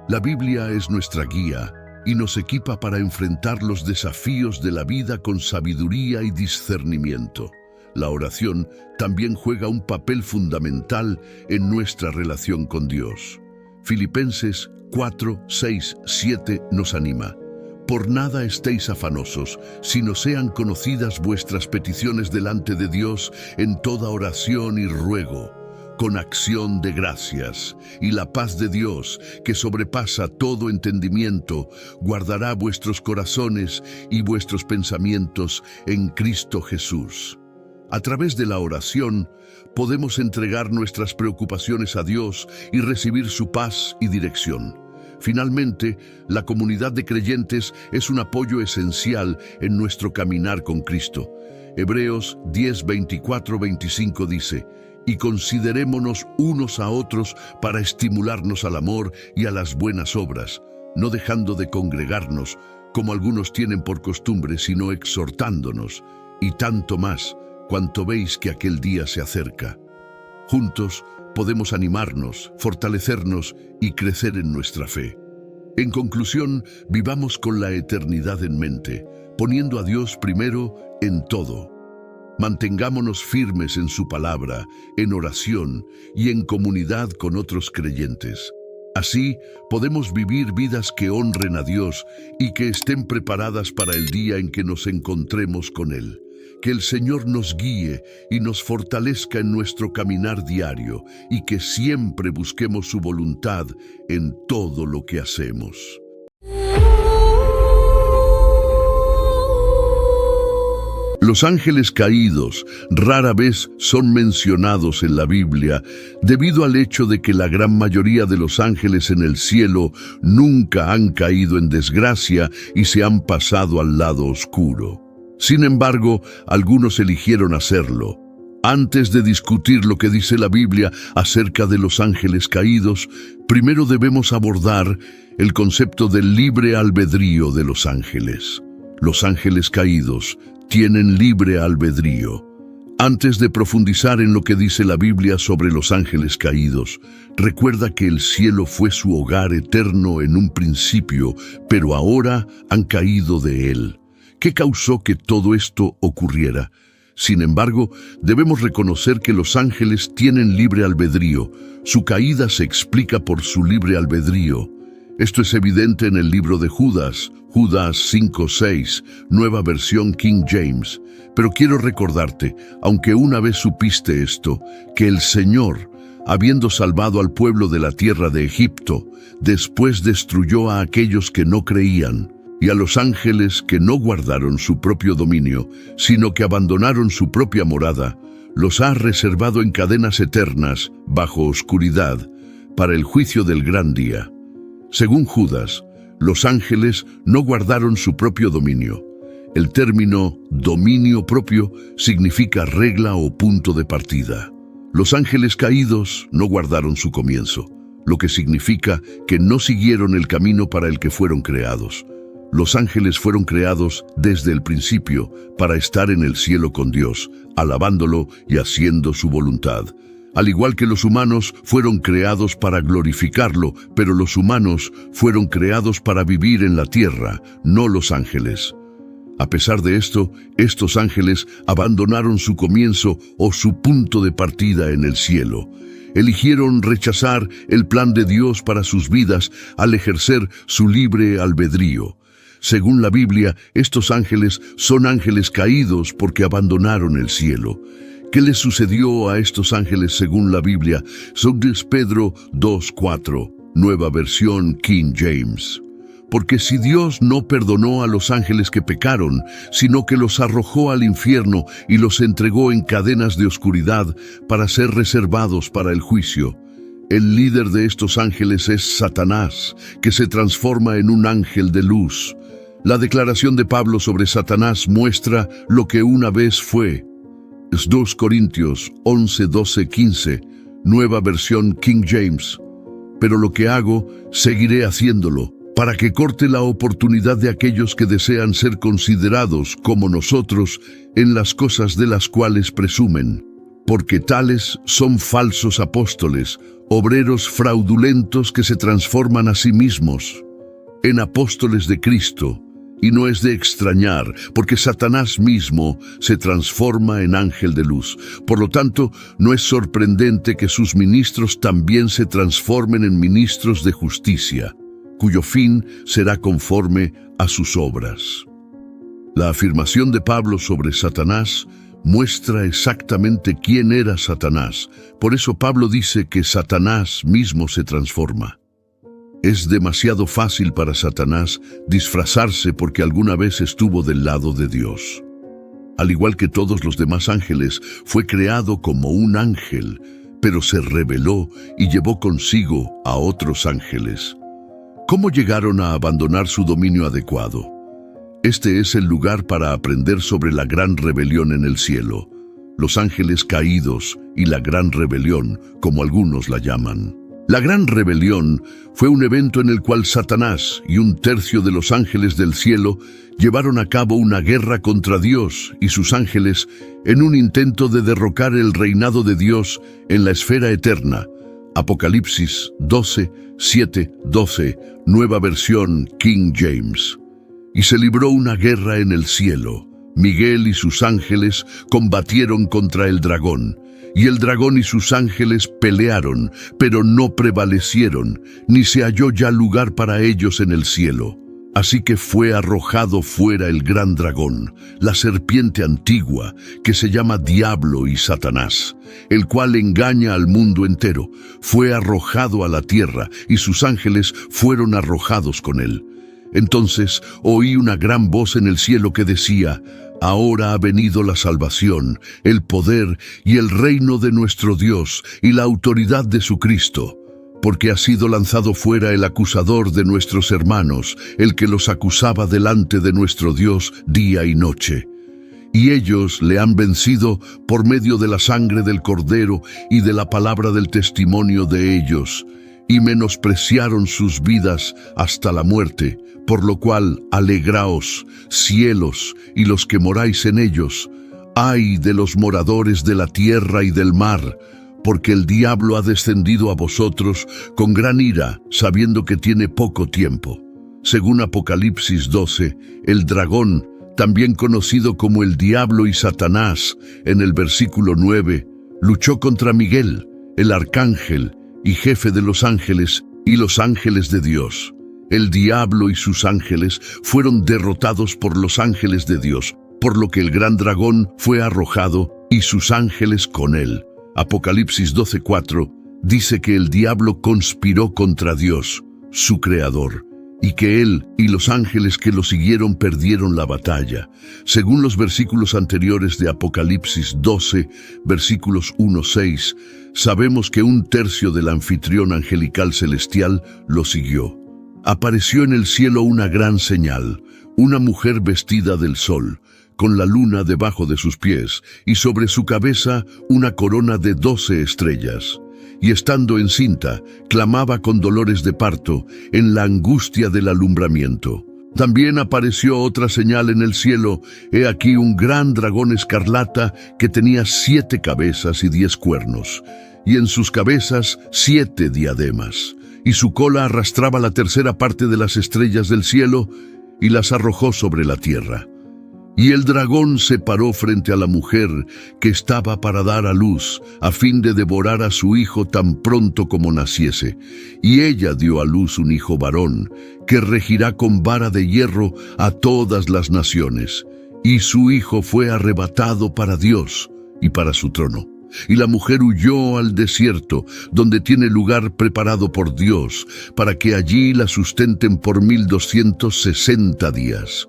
La Biblia es nuestra guía y nos equipa para enfrentar los desafíos de la vida con sabiduría y discernimiento. La oración también juega un papel fundamental en nuestra relación con Dios. Filipenses 4:6-7 nos anima: Por nada estéis afanosos, sino sean conocidas vuestras peticiones delante de Dios en toda oración y ruego, con acción de gracias, y la paz de Dios, que sobrepasa todo entendimiento, guardará vuestros corazones y vuestros pensamientos en Cristo Jesús. A través de la oración, podemos entregar nuestras preocupaciones a Dios y recibir su paz y dirección. Finalmente, la comunidad de creyentes es un apoyo esencial en nuestro caminar con Cristo. Hebreos 10, 24, 25 dice: y considerémonos unos a otros para estimularnos al amor y a las buenas obras, no dejando de congregarnos, como algunos tienen por costumbre, sino exhortándonos, y tanto más, cuanto veis que aquel día se acerca. Juntos podemos animarnos, fortalecernos y crecer en nuestra fe. En conclusión, vivamos con la eternidad en mente, poniendo a Dios primero en todo. Mantengámonos firmes en su palabra, en oración y en comunidad con otros creyentes. Así podemos vivir vidas que honren a Dios y que estén preparadas para el día en que nos encontremos con Él. Que el Señor nos guíe y nos fortalezca en nuestro caminar diario y que siempre busquemos su voluntad en todo lo que hacemos. Los ángeles caídos rara vez son mencionados en la Biblia debido al hecho de que la gran mayoría de los ángeles en el cielo nunca han caído en desgracia y se han pasado al lado oscuro. Sin embargo, algunos eligieron hacerlo. Antes de discutir lo que dice la Biblia acerca de los ángeles caídos, primero debemos abordar el concepto del libre albedrío de los ángeles. Los ángeles caídos tienen libre albedrío. Antes de profundizar en lo que dice la Biblia sobre los ángeles caídos, recuerda que el cielo fue su hogar eterno en un principio, pero ahora han caído de él. ¿Qué causó que todo esto ocurriera? Sin embargo, debemos reconocer que los ángeles tienen libre albedrío. Su caída se explica por su libre albedrío. Esto es evidente en el libro de Judas 5:6, nueva versión King James. Pero quiero recordarte, aunque una vez supiste esto, que el Señor, habiendo salvado al pueblo de la tierra de Egipto, después destruyó a aquellos que no creían, y a los ángeles que no guardaron su propio dominio, sino que abandonaron su propia morada, los ha reservado en cadenas eternas, bajo oscuridad, para el juicio del gran día. Según Judas, los ángeles no guardaron su propio dominio. El término dominio propio significa regla o punto de partida. Los ángeles caídos no guardaron su comienzo, lo que significa que no siguieron el camino para el que fueron creados. Los ángeles fueron creados desde el principio para estar en el cielo con Dios, alabándolo y haciendo su voluntad. Al igual que los humanos fueron creados para glorificarlo, pero los humanos fueron creados para vivir en la tierra, no los ángeles. A pesar de esto, estos ángeles abandonaron su comienzo o su punto de partida en el cielo. Eligieron rechazar el plan de Dios para sus vidas al ejercer su libre albedrío. Según la Biblia, estos ángeles son ángeles caídos porque abandonaron el cielo. ¿Qué les sucedió a estos ángeles según la Biblia? Son Pedro 2:4, nueva versión King James. Porque si Dios no perdonó a los ángeles que pecaron, sino que los arrojó al infierno y los entregó en cadenas de oscuridad para ser reservados para el juicio. El líder de estos ángeles es Satanás, que se transforma en un ángel de luz. La declaración de Pablo sobre Satanás muestra lo que una vez fue. Es 2 Corintios 11, 12, 15, nueva versión King James. Pero lo que hago, seguiré haciéndolo, para que corte la oportunidad de aquellos que desean ser considerados como nosotros en las cosas de las cuales presumen. Porque tales son falsos apóstoles, obreros fraudulentos que se transforman a sí mismos en apóstoles de Cristo. Y no es de extrañar, porque Satanás mismo se transforma en ángel de luz. Por lo tanto, no es sorprendente que sus ministros también se transformen en ministros de justicia, cuyo fin será conforme a sus obras. La afirmación de Pablo sobre Satanás muestra exactamente quién era Satanás. Por eso Pablo dice que Satanás mismo se transforma. Es demasiado fácil para Satanás disfrazarse porque alguna vez estuvo del lado de Dios. Al igual que todos los demás ángeles, fue creado como un ángel, pero se rebeló y llevó consigo a otros ángeles. ¿Cómo llegaron a abandonar su dominio adecuado? Este es el lugar para aprender sobre la gran rebelión en el cielo, los ángeles caídos y la gran rebelión, como algunos la llaman. La gran rebelión fue un evento en el cual Satanás y un tercio de los ángeles del cielo llevaron a cabo una guerra contra Dios y sus ángeles en un intento de derrocar el reinado de Dios en la esfera eterna. Apocalipsis 12, 7, 12, nueva versión King James. Y se libró una guerra en el cielo. Miguel y sus ángeles combatieron contra el dragón. Y el dragón y sus ángeles pelearon, pero no prevalecieron, ni se halló ya lugar para ellos en el cielo. Así que fue arrojado fuera el gran dragón, la serpiente antigua, que se llama Diablo y Satanás, el cual engaña al mundo entero. Fue arrojado a la tierra, y sus ángeles fueron arrojados con él. Entonces oí una gran voz en el cielo que decía: Ahora ha venido la salvación, el poder y el reino de nuestro Dios y la autoridad de su Cristo, porque ha sido lanzado fuera el acusador de nuestros hermanos, el que los acusaba delante de nuestro Dios día y noche. Y ellos le han vencido por medio de la sangre del Cordero y de la palabra del testimonio de ellos, y menospreciaron sus vidas hasta la muerte, por lo cual alegraos, cielos, y los que moráis en ellos. Ay de los moradores de la tierra y del mar, porque el diablo ha descendido a vosotros con gran ira, sabiendo que tiene poco tiempo. Según Apocalipsis 12, el dragón, también conocido como el diablo y Satanás, en el versículo 9, luchó contra Miguel, el arcángel y jefe de los ángeles y los ángeles de Dios. El diablo y sus ángeles fueron derrotados por los ángeles de Dios, por lo que el gran dragón fue arrojado y sus ángeles con él. Apocalipsis 12:4 dice que el diablo conspiró contra Dios, su creador, y que él y los ángeles que lo siguieron perdieron la batalla. Según los versículos anteriores de Apocalipsis 12, versículos 1-6, sabemos que un tercio del anfitrión angelical celestial lo siguió. Apareció en el cielo una gran señal, una mujer vestida del sol, con la luna debajo de sus pies, y sobre su cabeza una corona de 12 estrellas. Y estando encinta, clamaba con dolores de parto, en la angustia del alumbramiento. También apareció otra señal en el cielo, he aquí un gran dragón escarlata que tenía 7 cabezas y 10 cuernos, y en sus cabezas 7 diademas. Y su cola arrastraba la tercera parte de las estrellas del cielo y las arrojó sobre la tierra. Y el dragón se paró frente a la mujer que estaba para dar a luz, a fin de devorar a su hijo tan pronto como naciese. Y ella dio a luz un hijo varón, que regirá con vara de hierro a todas las naciones. Y su hijo fue arrebatado para Dios y para su trono. Y la mujer huyó al desierto, donde tiene lugar preparado por Dios, para que allí la sustenten por 1260 días.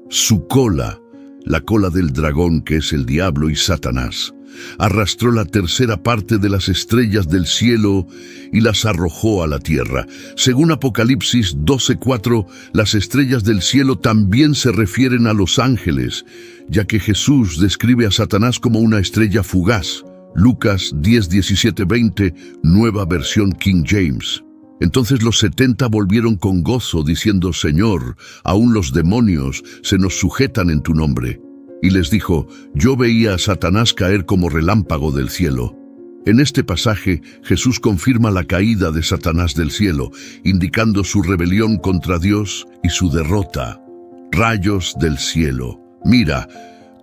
Su cola, la cola del dragón que es el diablo y Satanás, arrastró la tercera parte de las estrellas del cielo y las arrojó a la tierra. Según Apocalipsis 12:4, las estrellas del cielo también se refieren a los ángeles, ya que Jesús describe a Satanás como una estrella fugaz. Lucas 10:17-20, nueva versión King James. Entonces los 70 volvieron con gozo, diciendo: Señor, aún los demonios se nos sujetan en tu nombre. Y les dijo: Yo veía a Satanás caer como relámpago del cielo. En este pasaje, Jesús confirma la caída de Satanás del cielo, indicando su rebelión contra Dios y su derrota. Rayos del cielo. Mira,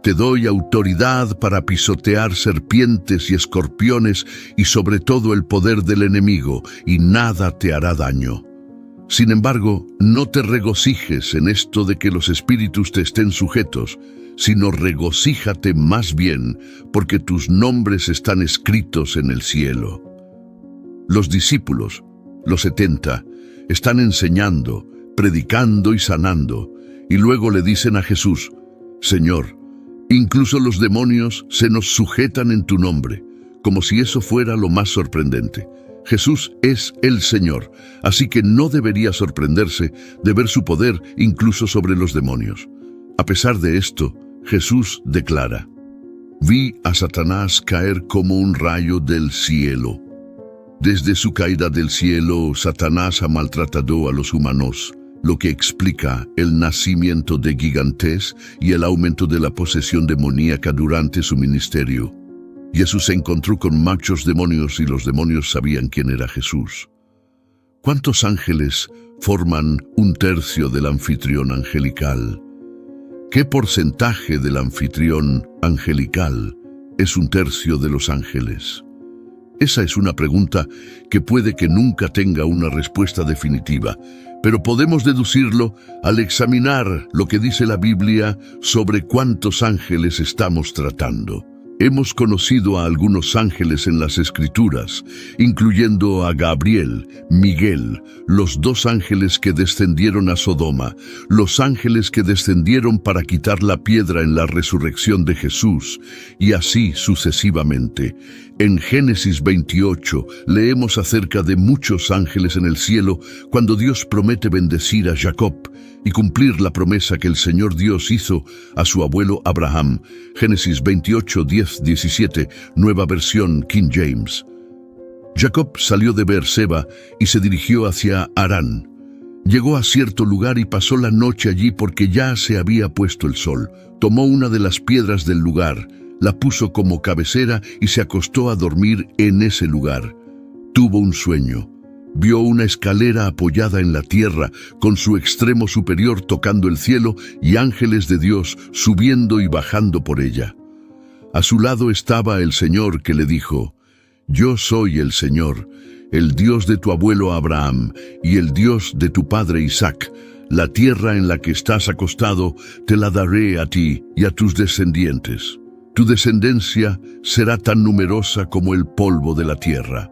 te doy autoridad para pisotear serpientes y escorpiones y sobre todo el poder del enemigo, y nada te hará daño. Sin embargo, no te regocijes en esto de que los espíritus te estén sujetos, sino regocíjate más bien, porque tus nombres están escritos en el cielo. Los discípulos, los 70, están enseñando, predicando y sanando, y luego le dicen a Jesús: Señor, incluso los demonios se nos sujetan en tu nombre, como si eso fuera lo más sorprendente. Jesús es el Señor, así que no debería sorprenderse de ver su poder incluso sobre los demonios. A pesar de esto, Jesús declara: «Vi a Satanás caer como un rayo del cielo». Desde su caída del cielo, Satanás ha maltratado a los humanos, lo que explica el nacimiento de gigantes y el aumento de la posesión demoníaca durante su ministerio. Jesús se encontró con muchos demonios y los demonios sabían quién era Jesús. ¿Cuántos ángeles forman un tercio del anfitrión angelical? ¿Qué porcentaje del anfitrión angelical es un tercio de los ángeles? Esa es una pregunta que puede que nunca tenga una respuesta definitiva, pero podemos deducirlo al examinar lo que dice la Biblia sobre cuántos ángeles estamos tratando. Hemos conocido a algunos ángeles en las Escrituras, incluyendo a Gabriel, Miguel, los dos ángeles que descendieron a Sodoma, los ángeles que descendieron para quitar la piedra en la resurrección de Jesús, y así sucesivamente. En Génesis 28 leemos acerca de muchos ángeles en el cielo cuando Dios promete bendecir a Jacob y cumplir la promesa que el Señor Dios hizo a su abuelo Abraham. Génesis 28, 10, 17, nueva versión King James. Jacob salió de Beerseba y se dirigió hacia Harán. Llegó a cierto lugar y pasó la noche allí porque ya se había puesto el sol. Tomó una de las piedras del lugar, la puso como cabecera y se acostó a dormir en ese lugar. Tuvo un sueño. Vio una escalera apoyada en la tierra, con su extremo superior tocando el cielo y ángeles de Dios subiendo y bajando por ella. A su lado estaba el Señor que le dijo: «Yo soy el Señor, el Dios de tu abuelo Abraham y el Dios de tu padre Isaac. La tierra en la que estás acostado te la daré a ti y a tus descendientes. Tu descendencia será tan numerosa como el polvo de la tierra.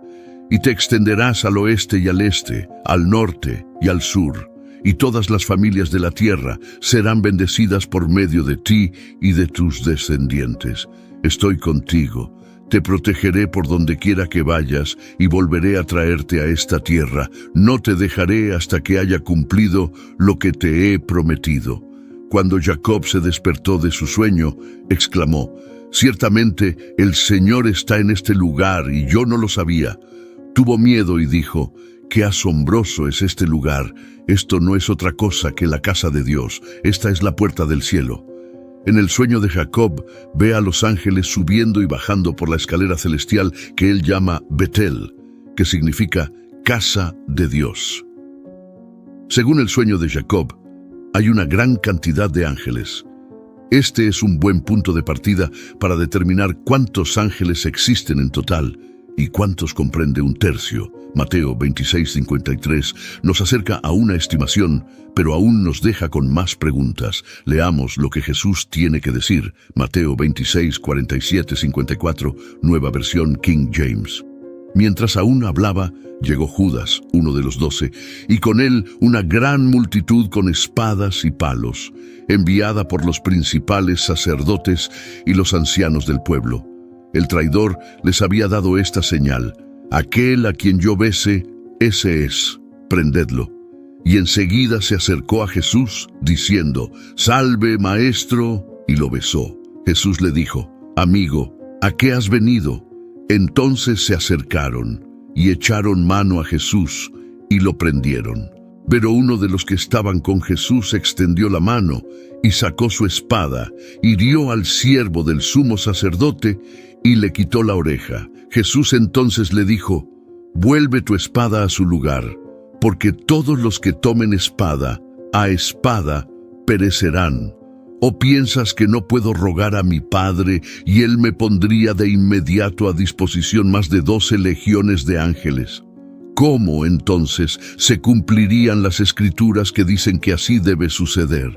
Y te extenderás al oeste y al este, al norte y al sur, y todas las familias de la tierra serán bendecidas por medio de ti y de tus descendientes. Estoy contigo, te protegeré por donde quiera que vayas y volveré a traerte a esta tierra. No te dejaré hasta que haya cumplido lo que te he prometido». Cuando Jacob se despertó de su sueño, exclamó: «Ciertamente el Señor está en este lugar y yo no lo sabía». Tuvo miedo y dijo: «Qué asombroso es este lugar. Esto no es otra cosa que la casa de Dios. Esta es la puerta del cielo». En el sueño de Jacob ve a los ángeles subiendo y bajando por la escalera celestial que él llama Betel, que significa casa de Dios. Según el sueño de Jacob, hay una gran cantidad de ángeles. Este es un buen punto de partida para determinar cuántos ángeles existen en total y cuántos comprende un tercio. Mateo 26:53 nos acerca a una estimación, pero aún nos deja con más preguntas. Leamos lo que Jesús tiene que decir. Mateo 26:47-54, nueva versión King James. Mientras aún hablaba, llegó Judas, uno de los 12, y con él una gran multitud con espadas y palos, enviada por los principales sacerdotes y los ancianos del pueblo. El traidor les había dado esta señal: «Aquel a quien yo bese, ese es, prendedlo». Y enseguida se acercó a Jesús, diciendo: «Salve, maestro», y lo besó. Jesús le dijo: «Amigo, ¿a qué has venido?». Entonces se acercaron y echaron mano a Jesús y lo prendieron. Pero uno de los que estaban con Jesús extendió la mano y sacó su espada, hirió al siervo del sumo sacerdote y le quitó la oreja. Jesús entonces le dijo: «Vuelve tu espada a su lugar, porque todos los que tomen espada, a espada perecerán. ¿O piensas que no puedo rogar a mi Padre y Él me pondría de inmediato a disposición más de 12 legiones de ángeles? ¿Cómo entonces se cumplirían las Escrituras que dicen que así debe suceder?».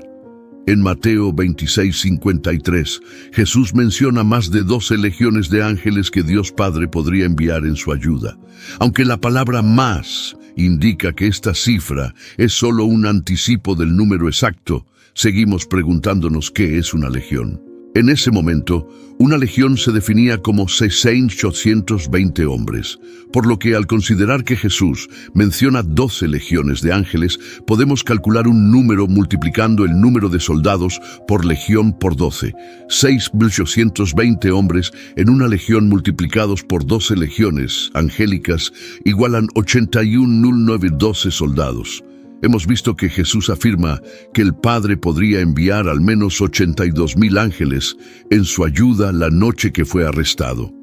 En Mateo 26:53, Jesús menciona más de 12 legiones de ángeles que Dios Padre podría enviar en su ayuda. Aunque la palabra «más» indica que esta cifra es solo un anticipo del número exacto, seguimos preguntándonos qué es una legión. En ese momento, una legión se definía como 620 hombres, por lo que al considerar que Jesús menciona 12 legiones de ángeles, podemos calcular un número multiplicando el número de soldados por legión por 12. 6.820 hombres en una legión multiplicados por 12 legiones angélicas igualan 81.912 soldados. Hemos visto que Jesús afirma que el Padre podría enviar al menos 82.000 ángeles en su ayuda la noche que fue arrestado.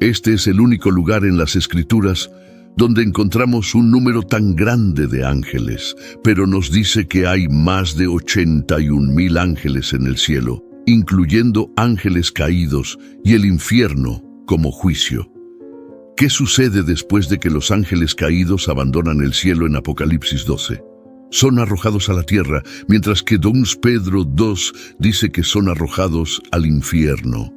Este es el único lugar en las Escrituras donde encontramos un número tan grande de ángeles, pero nos dice que hay más de 81.000 ángeles en el cielo, incluyendo ángeles caídos y el infierno como juicio. ¿Qué sucede después de que los ángeles caídos abandonan el cielo en Apocalipsis 12? Son arrojados a la tierra, mientras que 2 Pedro 2 dice que son arrojados al infierno.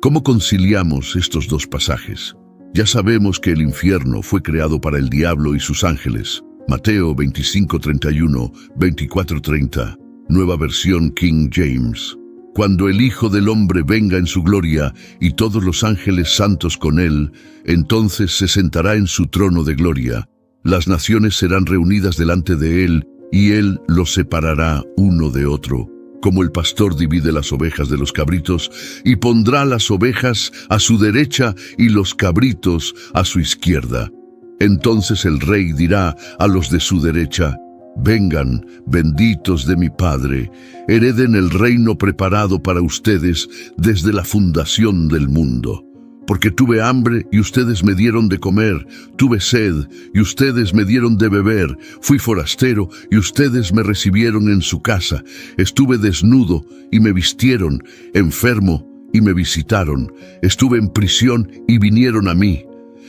¿Cómo conciliamos estos dos pasajes? Ya sabemos que el infierno fue creado para el diablo y sus ángeles. Mateo 25:31, 24:30, nueva versión King James. Cuando el Hijo del Hombre venga en su gloria y todos los ángeles santos con él, entonces se sentará en su trono de gloria. Las naciones serán reunidas delante de él, y él los separará uno de otro, como el pastor divide las ovejas de los cabritos, y pondrá las ovejas a su derecha y los cabritos a su izquierda. Entonces el rey dirá a los de su derecha: vengan, benditos de mi Padre, hereden el reino preparado para ustedes desde la fundación del mundo. Porque tuve hambre y ustedes me dieron de comer, tuve sed y ustedes me dieron de beber, fui forastero y ustedes me recibieron en su casa, estuve desnudo y me vistieron, enfermo y me visitaron, estuve en prisión y vinieron a mí.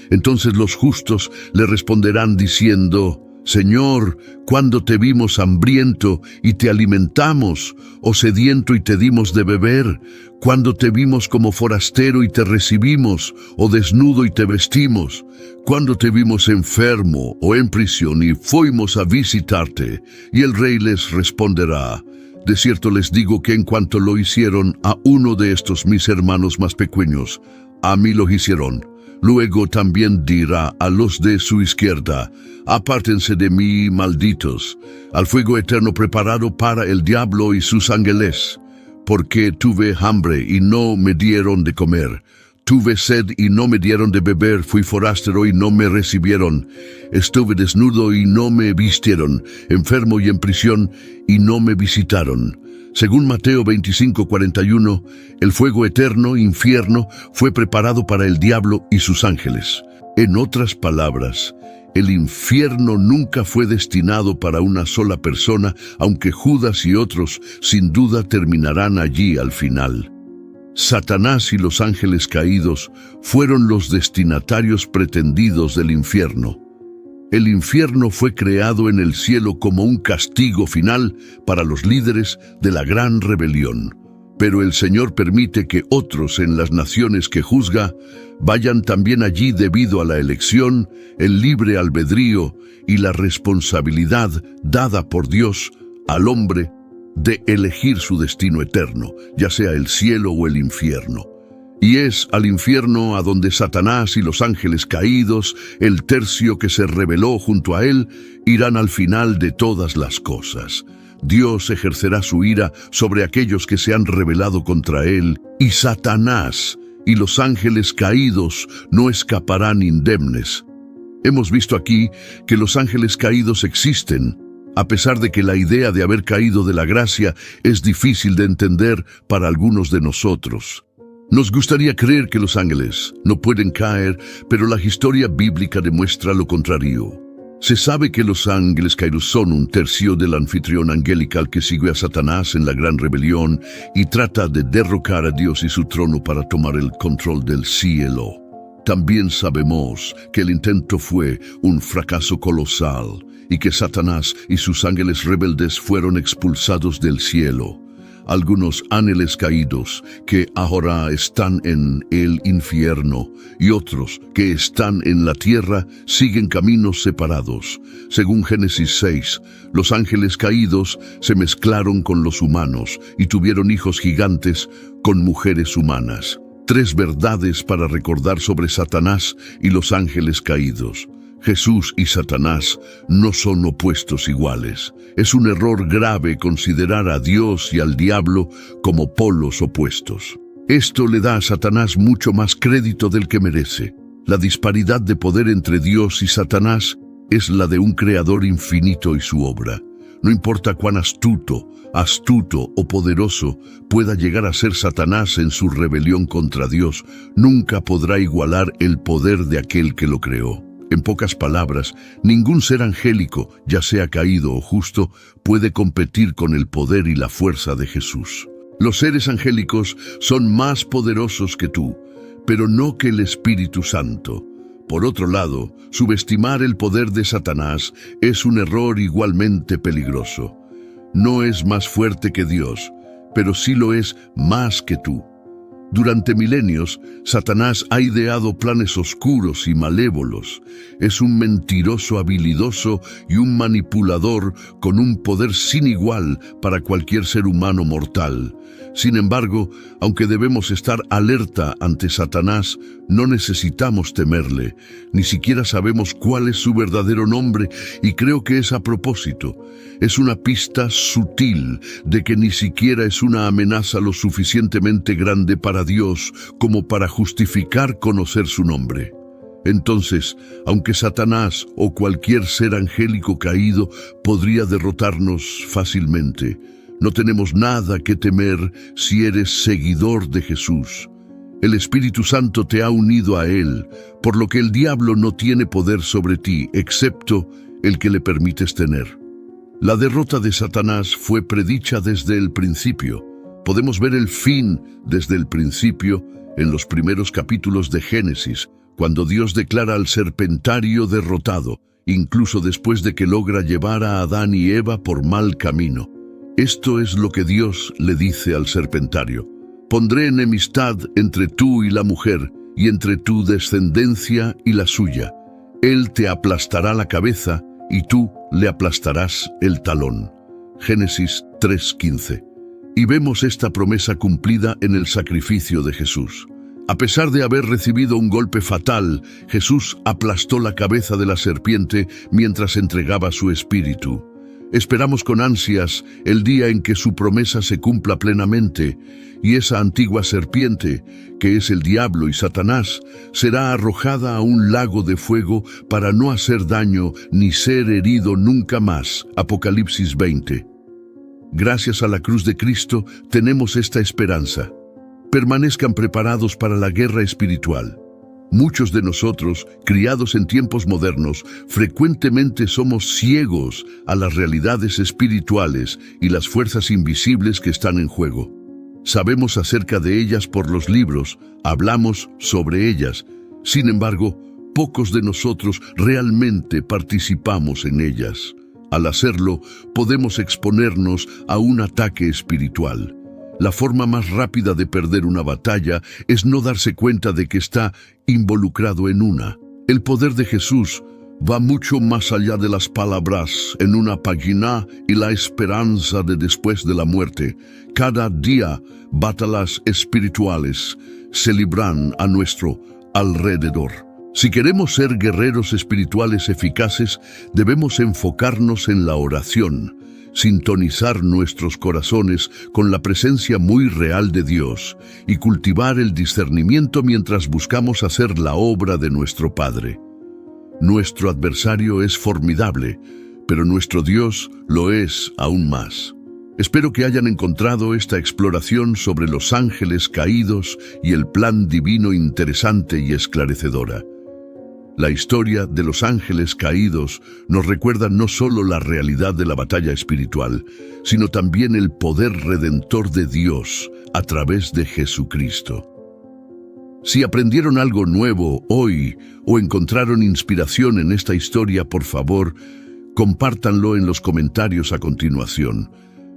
Entonces los justos le responderán diciendo: Señor, ¿cuándo te vimos hambriento y te alimentamos, o sediento y te dimos de beber? ¿Cuándo te vimos como forastero y te recibimos, o desnudo y te vestimos? ¿Cuándo te vimos enfermo o en prisión y fuimos a visitarte? Y el rey les responderá: de cierto les digo que en cuanto lo hicieron a uno de estos mis hermanos más pequeños, a mí lo hicieron. Luego también dirá a los de su izquierda: apártense de mí, malditos, al fuego eterno preparado para el diablo y sus ángeles. Porque tuve hambre y no me dieron de comer, tuve sed y no me dieron de beber, fui forastero y no me recibieron, estuve desnudo y no me vistieron, enfermo y en prisión y no me visitaron. Según Mateo 25:41, el fuego eterno, infierno, fue preparado para el diablo y sus ángeles. En otras palabras, el infierno nunca fue destinado para una sola persona, aunque Judas y otros sin duda terminarán allí al final. Satanás y los ángeles caídos fueron los destinatarios pretendidos del infierno. El infierno fue creado en el cielo como un castigo final para los líderes de la gran rebelión. Pero el Señor permite que otros en las naciones que juzga vayan también allí debido a la elección, el libre albedrío y la responsabilidad dada por Dios al hombre de elegir su destino eterno, ya sea el cielo o el infierno. Y es al infierno a donde Satanás y los ángeles caídos, el tercio que se rebeló junto a él, irán al final de todas las cosas. Dios ejercerá su ira sobre aquellos que se han rebelado contra él, y Satanás y los ángeles caídos no escaparán indemnes. Hemos visto aquí que los ángeles caídos existen, a pesar de que la idea de haber caído de la gracia es difícil de entender para algunos de nosotros. Nos gustaría creer que los ángeles no pueden caer, pero la historia bíblica demuestra lo contrario. Se sabe que los ángeles caídos son un tercio del anfitrión angelical que sigue a Satanás en la gran rebelión y trata de derrocar a Dios y su trono para tomar el control del cielo. También sabemos que el intento fue un fracaso colosal y que Satanás y sus ángeles rebeldes fueron expulsados del cielo. algunos ángeles caídos que ahora están en el infierno y otros que están en la tierra siguen caminos separados. Según Génesis 6, los ángeles caídos se mezclaron con los humanos y tuvieron hijos gigantes con mujeres humanas. Tres verdades para recordar sobre Satanás y los ángeles caídos. Jesús y Satanás no son opuestos iguales. Es un error grave considerar a Dios y al diablo como polos opuestos. Esto le da a Satanás mucho más crédito del que merece. La disparidad de poder entre Dios y Satanás es la de un creador infinito y su obra. No importa cuán astuto o poderoso pueda llegar a ser Satanás en su rebelión contra Dios, nunca podrá igualar el poder de aquel que lo creó. En pocas palabras, ningún ser angélico, ya sea caído o justo, puede competir con el poder y la fuerza de Jesús. Los seres angélicos son más poderosos que tú, pero no que el Espíritu Santo. Por otro lado, subestimar el poder de Satanás es un error igualmente peligroso. No es más fuerte que Dios, pero sí lo es más que tú. Durante milenios, Satanás ha ideado planes oscuros y malévolos. Es un mentiroso habilidoso y un manipulador con un poder sin igual para cualquier ser humano mortal. Sin embargo, aunque debemos estar alerta ante Satanás, no necesitamos temerle. Ni siquiera sabemos cuál es su verdadero nombre y creo que es a propósito. Es una pista sutil de que ni siquiera es una amenaza lo suficientemente grande para Dios como para justificar conocer su nombre. Entonces, aunque Satanás o cualquier ser angélico caído podría derrotarnos fácilmente, no tenemos nada que temer si eres seguidor de Jesús. El Espíritu Santo te ha unido a Él, por lo que el diablo no tiene poder sobre ti, excepto el que le permites tener. La derrota de Satanás fue predicha desde el principio. Podemos ver el fin desde el principio en los primeros capítulos de Génesis, cuando Dios declara al serpentario derrotado, incluso después de que logra llevar a Adán y Eva por mal camino. Esto es lo que Dios le dice al serpentario: pondré enemistad entre tú y la mujer, y entre tu descendencia y la suya. Él te aplastará la cabeza, y tú le aplastarás el talón. Génesis 3:15. Y vemos esta promesa cumplida en el sacrificio de Jesús. A pesar de haber recibido un golpe fatal, Jesús aplastó la cabeza de la serpiente mientras entregaba su espíritu. Esperamos con ansias el día en que su promesa se cumpla plenamente, y esa antigua serpiente, que es el diablo y Satanás, será arrojada a un lago de fuego para no hacer daño ni ser herido nunca más. Apocalipsis 20. Gracias a la cruz de Cristo tenemos esta esperanza. Permanezcan preparados para la guerra espiritual. Muchos de nosotros, criados en tiempos modernos, frecuentemente somos ciegos a las realidades espirituales y las fuerzas invisibles que están en juego. Sabemos acerca de ellas por los libros, hablamos sobre ellas. Sin embargo, pocos de nosotros realmente participamos en ellas. Al hacerlo, podemos exponernos a un ataque espiritual. La forma más rápida de perder una batalla es no darse cuenta de que está involucrado en una. El poder de Jesús va mucho más allá de las palabras en una página y la esperanza de después de la muerte. Cada día, batallas espirituales se libran a nuestro alrededor. Si queremos ser guerreros espirituales eficaces, debemos enfocarnos en la oración, sintonizar nuestros corazones con la presencia muy real de Dios y cultivar el discernimiento mientras buscamos hacer la obra de nuestro Padre. Nuestro adversario es formidable, pero nuestro Dios lo es aún más. Espero que hayan encontrado esta exploración sobre los ángeles caídos y el plan divino interesante y esclarecedora. La historia de los ángeles caídos nos recuerda no solo la realidad de la batalla espiritual, sino también el poder redentor de Dios a través de Jesucristo. Si aprendieron algo nuevo hoy o encontraron inspiración en esta historia, por favor, compártanlo en los comentarios a continuación.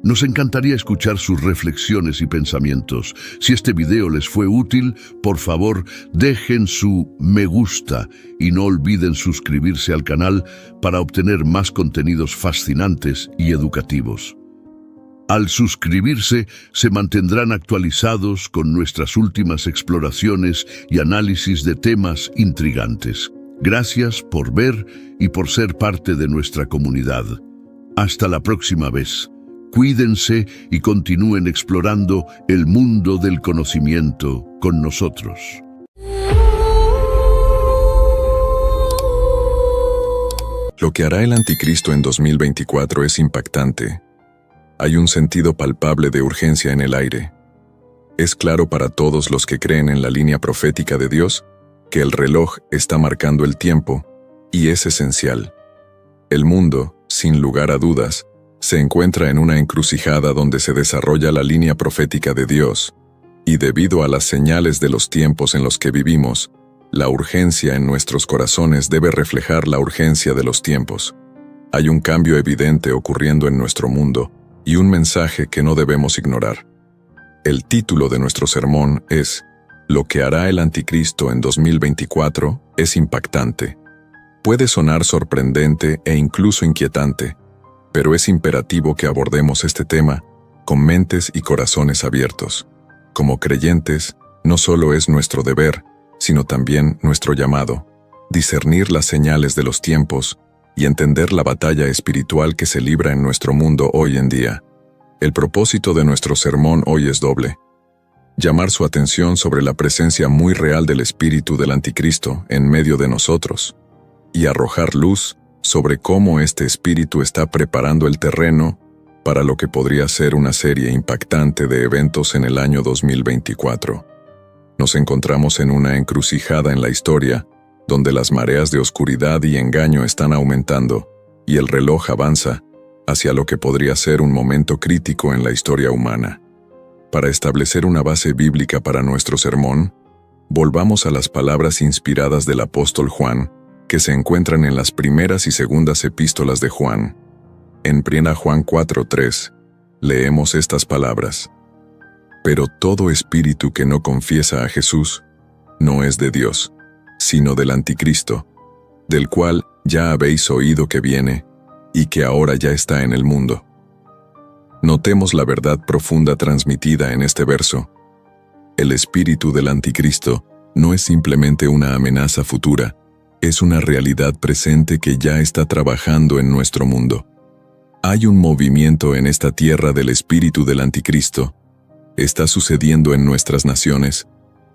Nos encantaría escuchar sus reflexiones y pensamientos. Si este video les fue útil, por favor, dejen su me gusta y no olviden suscribirse al canal para obtener más contenidos fascinantes y educativos. Al suscribirse, se mantendrán actualizados con nuestras últimas exploraciones y análisis de temas intrigantes. Gracias por ver y por ser parte de nuestra comunidad. Hasta la próxima vez. Cuídense y continúen explorando el mundo del conocimiento con nosotros. Lo que hará el anticristo en 2024 es impactante. Hay un sentido palpable de urgencia en el aire. Es claro para todos los que creen en la línea profética de Dios que el reloj está marcando el tiempo, y es esencial. El mundo, sin lugar a dudas, se encuentra en una encrucijada donde se desarrolla la línea profética de Dios, y debido a las señales de los tiempos en los que vivimos, la urgencia en nuestros corazones debe reflejar la urgencia de los tiempos. Hay un cambio evidente ocurriendo en nuestro mundo y un mensaje que no debemos ignorar. El título de nuestro sermón es «Lo que hará el anticristo en 2024 es impactante». Puede sonar sorprendente e incluso inquietante, pero es imperativo que abordemos este tema con mentes y corazones abiertos. Como creyentes, no solo es nuestro deber, sino también nuestro llamado, discernir las señales de los tiempos y entender la batalla espiritual que se libra en nuestro mundo hoy en día. El propósito de nuestro sermón hoy es doble: llamar su atención sobre la presencia muy real del espíritu del anticristo en medio de nosotros, y arrojar luz sobre cómo este espíritu está preparando el terreno para lo que podría ser una serie impactante de eventos en el año 2024. Nos encontramos en una encrucijada en la historia, donde las mareas de oscuridad y engaño están aumentando, y el reloj avanza hacia lo que podría ser un momento crítico en la historia humana. Para establecer una base bíblica para nuestro sermón, volvamos a las palabras inspiradas del apóstol Juan, que se encuentran en las primeras y segundas epístolas de Juan. En 1 Juan 4:3, leemos estas palabras: «Pero todo espíritu que no confiesa a Jesús no es de Dios, sino del anticristo, del cual ya habéis oído que viene, y que ahora ya está en el mundo». Notemos la verdad profunda transmitida en este verso. El espíritu del anticristo no es simplemente una amenaza futura, es una realidad presente que ya está trabajando en nuestro mundo. Hay un movimiento en esta tierra del espíritu del anticristo. Está sucediendo en nuestras naciones,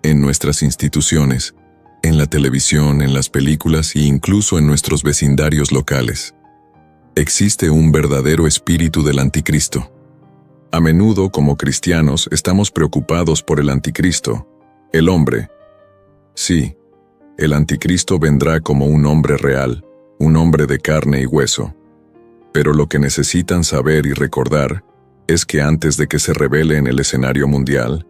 en nuestras instituciones, en la televisión, en las películas e incluso en nuestros vecindarios locales. Existe un verdadero espíritu del anticristo. A menudo, como cristianos, estamos preocupados por el anticristo, el hombre. Sí, el anticristo vendrá como un hombre real, un hombre de carne y hueso. Pero lo que necesitan saber y recordar es que antes de que se revele en el escenario mundial,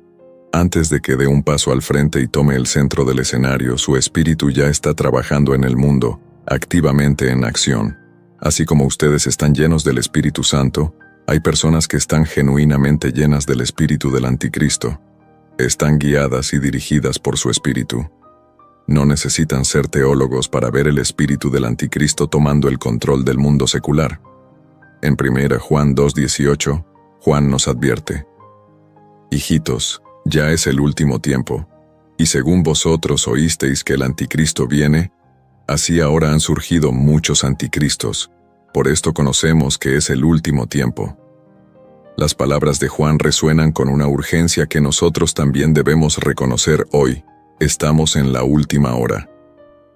antes de que dé un paso al frente y tome el centro del escenario, su espíritu ya está trabajando en el mundo, activamente en acción. Así como ustedes están llenos del Espíritu Santo, hay personas que están genuinamente llenas del espíritu del anticristo. Están guiadas y dirigidas por su espíritu. No necesitan ser teólogos para ver el espíritu del anticristo tomando el control del mundo secular. En 1 Juan 2:18, Juan nos advierte: «Hijitos, ya es el último tiempo, y según vosotros oísteis que el anticristo viene, así ahora han surgido muchos anticristos. Por esto conocemos que es el último tiempo». Las palabras de Juan resuenan con una urgencia que nosotros también debemos reconocer hoy. Estamos en la última hora.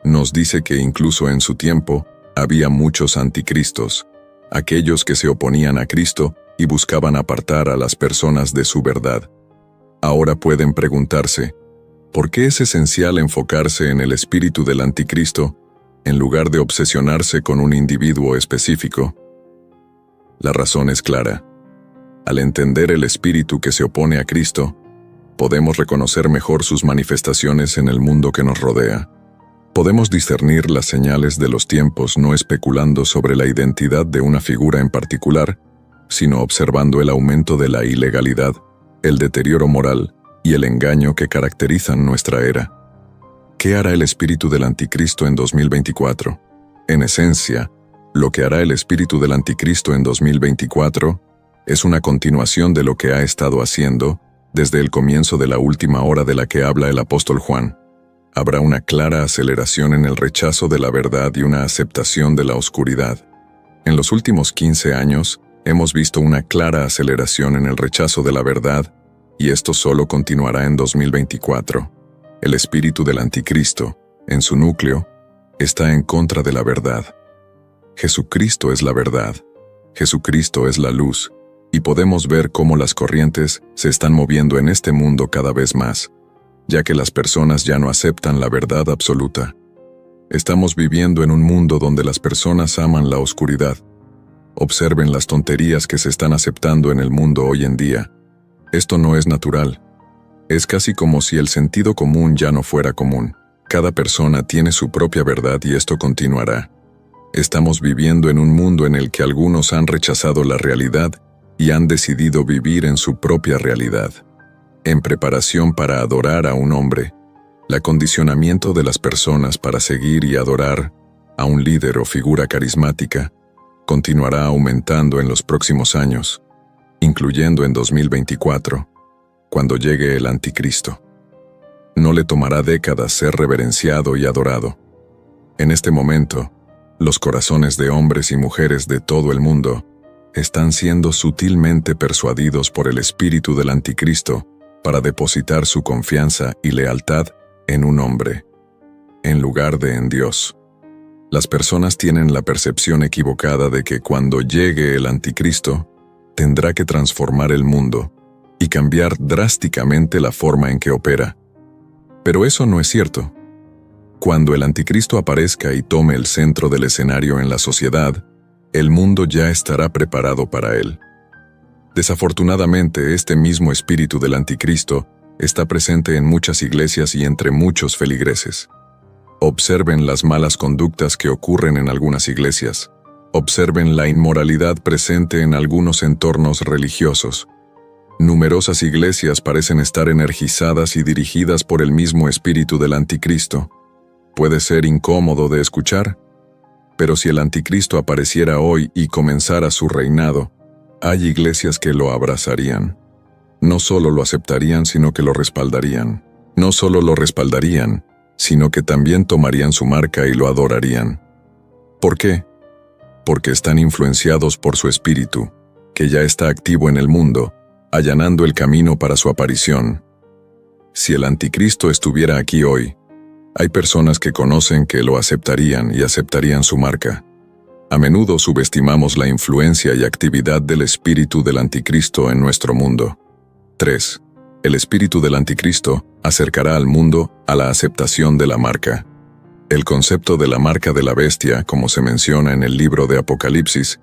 Nos dice que incluso en su tiempo había muchos anticristos, aquellos que se oponían a Cristo y buscaban apartar a las personas de su verdad. Ahora pueden preguntarse, ¿por qué es esencial enfocarse en el espíritu del anticristo en lugar de obsesionarse con un individuo específico? La razón es clara. Al entender el espíritu que se opone a Cristo, podemos reconocer mejor sus manifestaciones en el mundo que nos rodea. Podemos discernir las señales de los tiempos no especulando sobre la identidad de una figura en particular, sino observando el aumento de la ilegalidad, el deterioro moral y el engaño que caracterizan nuestra era. ¿Qué hará el espíritu del anticristo en 2024? En esencia, lo que hará el espíritu del anticristo en 2024 es una continuación de lo que ha estado haciendo desde el comienzo de la última hora de la que habla el apóstol Juan. Habrá una clara aceleración en el rechazo de la verdad y una aceptación de la oscuridad. En los últimos 15 años, hemos visto una clara aceleración en el rechazo de la verdad, y esto solo continuará en 2024. El espíritu del anticristo, en su núcleo, está en contra de la verdad. Jesucristo es la verdad. Jesucristo es la luz, y podemos ver cómo las corrientes se están moviendo en este mundo cada vez más, ya que las personas ya no aceptan la verdad absoluta. Estamos viviendo en un mundo donde las personas aman la oscuridad. Observen las tonterías que se están aceptando en el mundo hoy en día. Esto no es natural. Es casi como si el sentido común ya no fuera común. Cada persona tiene su propia verdad y esto continuará. Estamos viviendo en un mundo en el que algunos han rechazado la realidad y han decidido vivir en su propia realidad. En preparación para adorar a un hombre, el acondicionamiento de las personas para seguir y adorar a un líder o figura carismática continuará aumentando en los próximos años, incluyendo en 2024, cuando llegue el anticristo. No le tomará décadas ser reverenciado y adorado. En este momento, los corazones de hombres y mujeres de todo el mundo están siendo sutilmente persuadidos por el espíritu del anticristo para depositar su confianza y lealtad en un hombre, en lugar de en Dios. Las personas tienen la percepción equivocada de que cuando llegue el anticristo, tendrá que transformar el mundo y cambiar drásticamente la forma en que opera. Pero eso no es cierto. Cuando el anticristo aparezca y tome el centro del escenario en la sociedad, el mundo ya estará preparado para él. Desafortunadamente, este mismo espíritu del anticristo está presente en muchas iglesias y entre muchos feligreses. Observen las malas conductas que ocurren en algunas iglesias. Observen la inmoralidad presente en algunos entornos religiosos. Numerosas iglesias parecen estar energizadas y dirigidas por el mismo espíritu del anticristo. Puede ser incómodo de escuchar, pero si el anticristo apareciera hoy y comenzara su reinado, hay iglesias que lo abrazarían. No solo lo aceptarían, sino que lo respaldarían. No solo lo respaldarían, sino que también tomarían su marca y lo adorarían. ¿Por qué? Porque están influenciados por su espíritu, que ya está activo en el mundo, allanando el camino para su aparición. Si el anticristo estuviera aquí hoy, hay personas que conocen que lo aceptarían y aceptarían su marca. A menudo subestimamos la influencia y actividad del espíritu del anticristo en nuestro mundo. 3. El espíritu del anticristo acercará al mundo a la aceptación de la marca. El concepto de la marca de la bestia, como se menciona en el libro de Apocalipsis,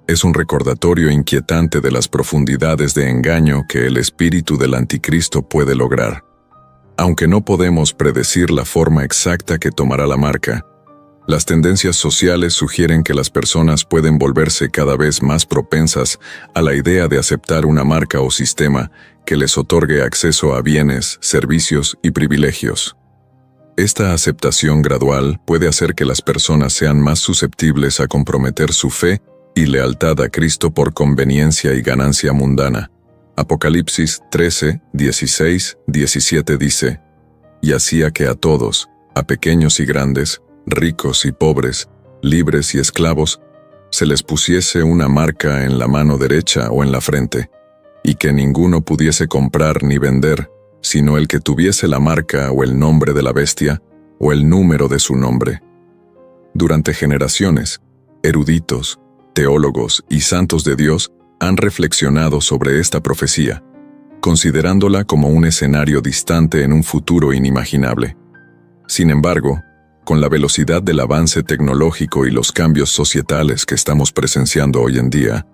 es un recordatorio inquietante de las profundidades de engaño que el espíritu del anticristo puede lograr. Aunque no podemos predecir la forma exacta que tomará la marca, las tendencias sociales sugieren que las personas pueden volverse cada vez más propensas a la idea de aceptar una marca o sistema que les otorgue acceso a bienes, servicios y privilegios. Esta aceptación gradual puede hacer que las personas sean más susceptibles a comprometer su fe y lealtad a Cristo por conveniencia y ganancia mundana. Apocalipsis 13, 16, 17 dice: «Y hacía que a todos, a pequeños y grandes, ricos y pobres, libres y esclavos, se les pusiese una marca en la mano derecha o en la frente, y que ninguno pudiese comprar ni vender, sino el que tuviese la marca o el nombre de la bestia, o el número de su nombre». Durante generaciones, eruditos, teólogos y santos de Dios han reflexionado sobre esta profecía, considerándola como un escenario distante en un futuro inimaginable. Sin embargo, con la velocidad del avance tecnológico y los cambios societales que estamos presenciando hoy en día,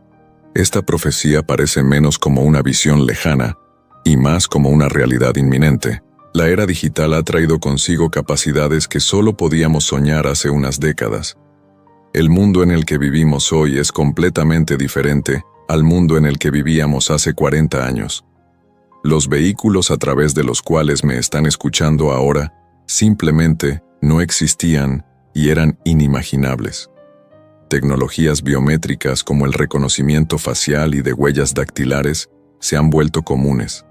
esta profecía parece menos como una visión lejana y más como una realidad inminente. La era digital ha traído consigo capacidades que solo podíamos soñar hace unas décadas. El mundo en el que vivimos hoy es completamente diferente al mundo en el que vivíamos hace 40 años. Los vehículos a través de los cuales me están escuchando ahora simplemente no existían y eran inimaginables. Tecnologías biométricas como el reconocimiento facial y de huellas dactilares se han vuelto comunes.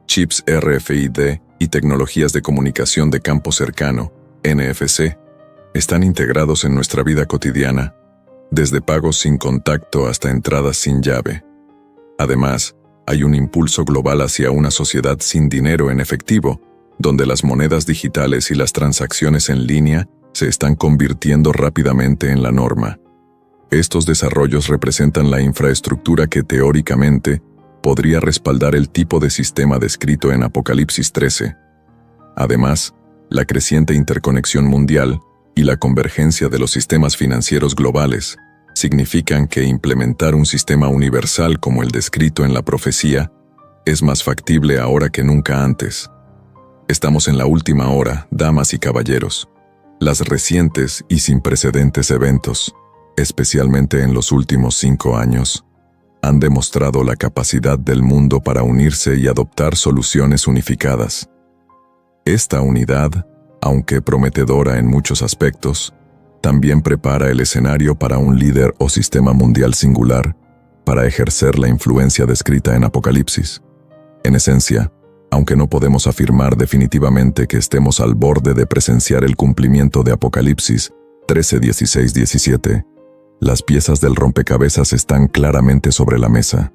Chips RFID y tecnologías de comunicación de campo cercano, NFC, están integrados en nuestra vida cotidiana, desde pagos sin contacto hasta entradas sin llave. Además, hay un impulso global hacia una sociedad sin dinero en efectivo, donde las monedas digitales y las transacciones en línea se están convirtiendo rápidamente en la norma. Estos desarrollos representan la infraestructura que teóricamente podría respaldar el tipo de sistema descrito en Apocalipsis 13. Además, la creciente interconexión mundial y la convergencia de los sistemas financieros globales significan que implementar un sistema universal como el descrito en la profecía es más factible ahora que nunca antes. Estamos en la última hora, damas y caballeros. Las recientes y sin precedentes eventos, especialmente en los últimos 5 años, han demostrado la capacidad del mundo para unirse y adoptar soluciones unificadas. Esta unidad, aunque prometedora en muchos aspectos, también prepara el escenario para un líder o sistema mundial singular para ejercer la influencia descrita en Apocalipsis. En esencia, aunque no podemos afirmar definitivamente que estemos al borde de presenciar el cumplimiento de Apocalipsis 13, 16, 17, las piezas del rompecabezas están claramente sobre la mesa.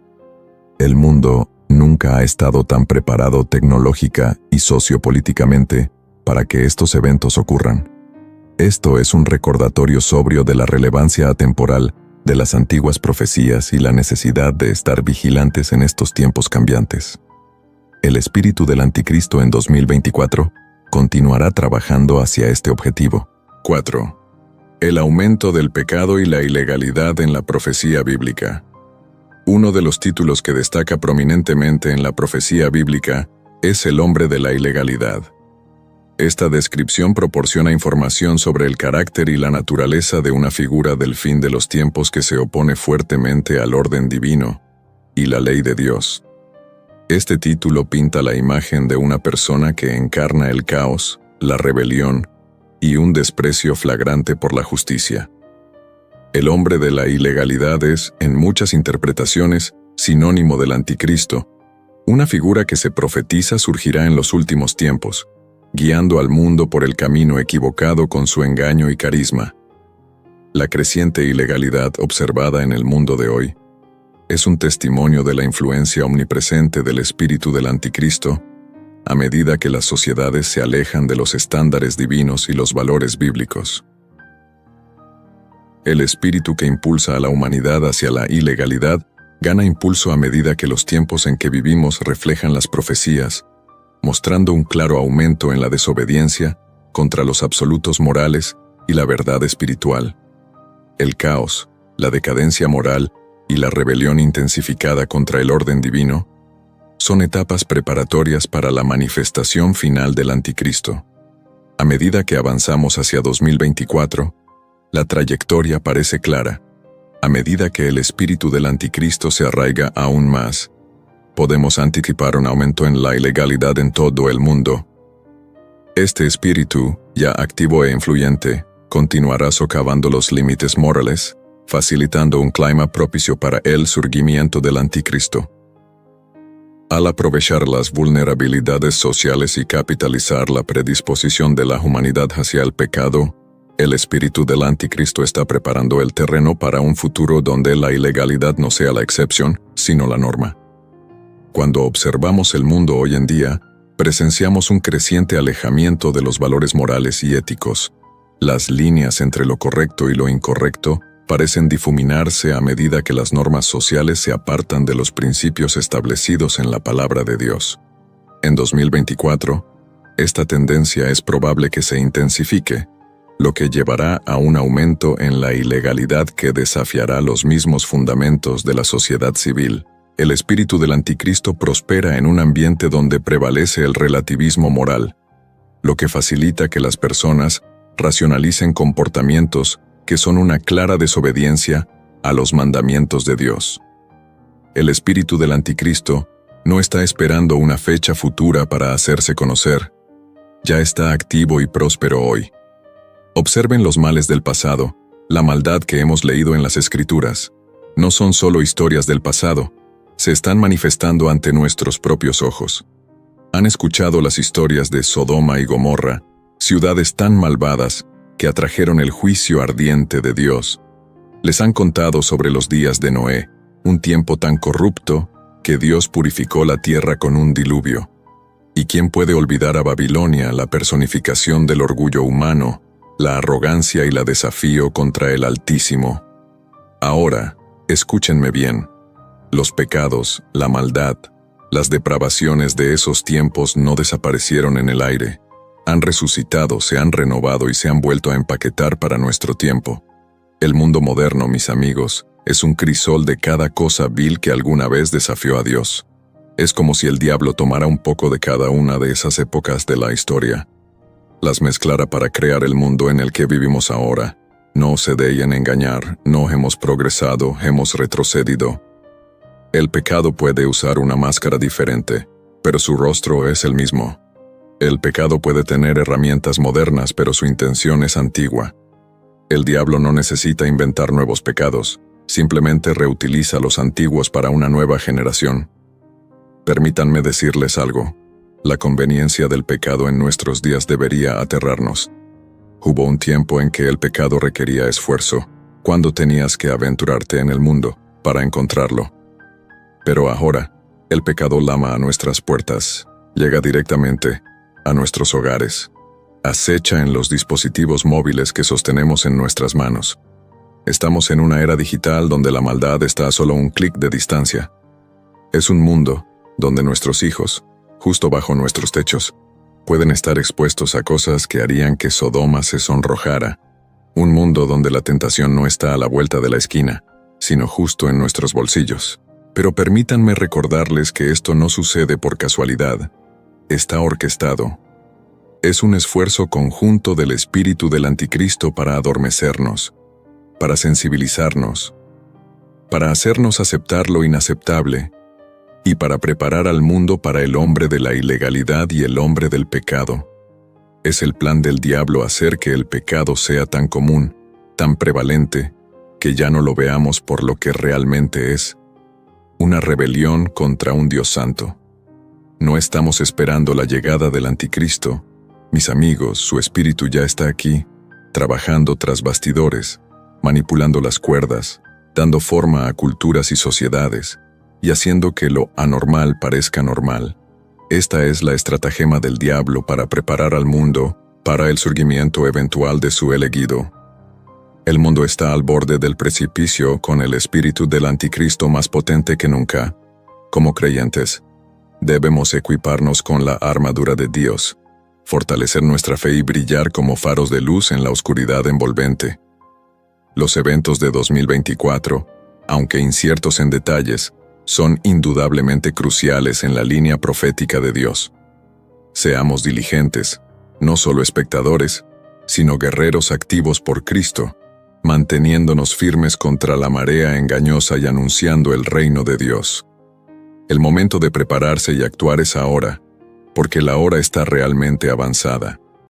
El mundo nunca ha estado tan preparado tecnológica y sociopolíticamente para que estos eventos ocurran. Esto es un recordatorio sobrio de la relevancia atemporal de las antiguas profecías y la necesidad de estar vigilantes en estos tiempos cambiantes. El espíritu del anticristo en 2024 continuará trabajando hacia este objetivo. 4. El aumento del pecado y la ilegalidad en la profecía bíblica. Uno de los títulos que destaca prominentemente en la profecía bíblica es el hombre de la ilegalidad. Esta descripción proporciona información sobre el carácter y la naturaleza de una figura del fin de los tiempos que se opone fuertemente al orden divino y la ley de Dios. Este título pinta la imagen de una persona que encarna el caos, la rebelión y un desprecio flagrante por la justicia. El hombre de la ilegalidad es, en muchas interpretaciones, sinónimo del anticristo, una figura que se profetiza surgirá en los últimos tiempos, guiando al mundo por el camino equivocado con su engaño y carisma. La creciente ilegalidad observada en el mundo de hoy es un testimonio de la influencia omnipresente del espíritu del anticristo a medida que las sociedades se alejan de los estándares divinos y los valores bíblicos. El espíritu que impulsa a la humanidad hacia la ilegalidad gana impulso a medida que los tiempos en que vivimos reflejan las profecías, mostrando un claro aumento en la desobediencia contra los absolutos morales y la verdad espiritual. El caos, la decadencia moral y la rebelión intensificada contra el orden divino son etapas preparatorias para la manifestación final del anticristo. A medida que avanzamos hacia 2024, la trayectoria parece clara. A medida que el espíritu del anticristo se arraiga aún más, podemos anticipar un aumento en la ilegalidad en todo el mundo. Este espíritu, ya activo e influyente, continuará socavando los límites morales, facilitando un clima propicio para el surgimiento del anticristo. Al aprovechar las vulnerabilidades sociales y capitalizar la predisposición de la humanidad hacia el pecado, el espíritu del anticristo está preparando el terreno para un futuro donde la ilegalidad no sea la excepción, sino la norma. Cuando observamos el mundo hoy en día, presenciamos un creciente alejamiento de los valores morales y éticos. Las líneas entre lo correcto y lo incorrecto parecen difuminarse a medida que las normas sociales se apartan de los principios establecidos en la palabra de Dios. En 2024, esta tendencia es probable que se intensifique, lo que llevará a un aumento en la ilegalidad que desafiará los mismos fundamentos de la sociedad civil. El espíritu del anticristo prospera en un ambiente donde prevalece el relativismo moral, lo que facilita que las personas racionalicen comportamientos que son una clara desobediencia a los mandamientos de Dios. El espíritu del anticristo no está esperando una fecha futura para hacerse conocer. Ya está activo y próspero hoy. Observen los males del pasado, la maldad que hemos leído en las Escrituras. No son solo historias del pasado, se están manifestando ante nuestros propios ojos. Han escuchado las historias de Sodoma y Gomorra, ciudades tan malvadas que atrajeron el juicio ardiente de Dios. Les han contado sobre los días de Noé, un tiempo tan corrupto que Dios purificó la tierra con un diluvio. ¿Y quién puede olvidar a Babilonia, la personificación del orgullo humano, la arrogancia y la desafío contra el Altísimo? Ahora, escúchenme bien. Los pecados, la maldad, las depravaciones de esos tiempos no desaparecieron en el aire. Han resucitado, se han renovado y se han vuelto a empaquetar para nuestro tiempo. El mundo moderno, mis amigos, es un crisol de cada cosa vil que alguna vez desafió a Dios. Es como si el diablo tomara un poco de cada una de esas épocas de la historia, las mezclara para crear el mundo en el que vivimos ahora. No se dejen engañar, no hemos progresado, hemos retrocedido. El pecado puede usar una máscara diferente, pero su rostro es el mismo. El pecado puede tener herramientas modernas, pero su intención es antigua. El diablo no necesita inventar nuevos pecados, simplemente reutiliza los antiguos para una nueva generación. Permítanme decirles algo. La conveniencia del pecado en nuestros días debería aterrarnos. Hubo un tiempo en que el pecado requería esfuerzo, cuando tenías que aventurarte en el mundo para encontrarlo. Pero ahora, el pecado lama a nuestras puertas, llega directamente a nuestros hogares, acecha en los dispositivos móviles que sostenemos en nuestras manos. Estamos en una era digital donde la maldad está a solo un clic de distancia. Es un mundo donde nuestros hijos, justo bajo nuestros techos, pueden estar expuestos a cosas que harían que Sodoma se sonrojara. Un mundo donde la tentación no está a la vuelta de la esquina, sino justo en nuestros bolsillos. Pero permítanme recordarles que esto no sucede por casualidad. Está orquestado. Es un esfuerzo conjunto del espíritu del anticristo para adormecernos, para sensibilizarnos, para hacernos aceptar lo inaceptable y para preparar al mundo para el hombre de la ilegalidad y el hombre del pecado. Es el plan del diablo hacer que el pecado sea tan común, tan prevalente, que ya no lo veamos por lo que realmente es: una rebelión contra un Dios santo. No estamos esperando la llegada del anticristo. Mis amigos, su espíritu ya está aquí, trabajando tras bastidores, manipulando las cuerdas, dando forma a culturas y sociedades, y haciendo que lo anormal parezca normal. Esta es la estratagema del diablo para preparar al mundo para el surgimiento eventual de su elegido. El mundo está al borde del precipicio con el espíritu del anticristo más potente que nunca. Como creyentes, debemos equiparnos con la armadura de Dios, fortalecer nuestra fe y brillar como faros de luz en la oscuridad envolvente. Los eventos de 2024, aunque inciertos en detalles, son indudablemente cruciales en la línea profética de Dios. Seamos diligentes, no solo espectadores, sino guerreros activos por Cristo, manteniéndonos firmes contra la marea engañosa y anunciando el reino de Dios. El momento de prepararse y actuar es ahora, porque la hora está realmente avanzada.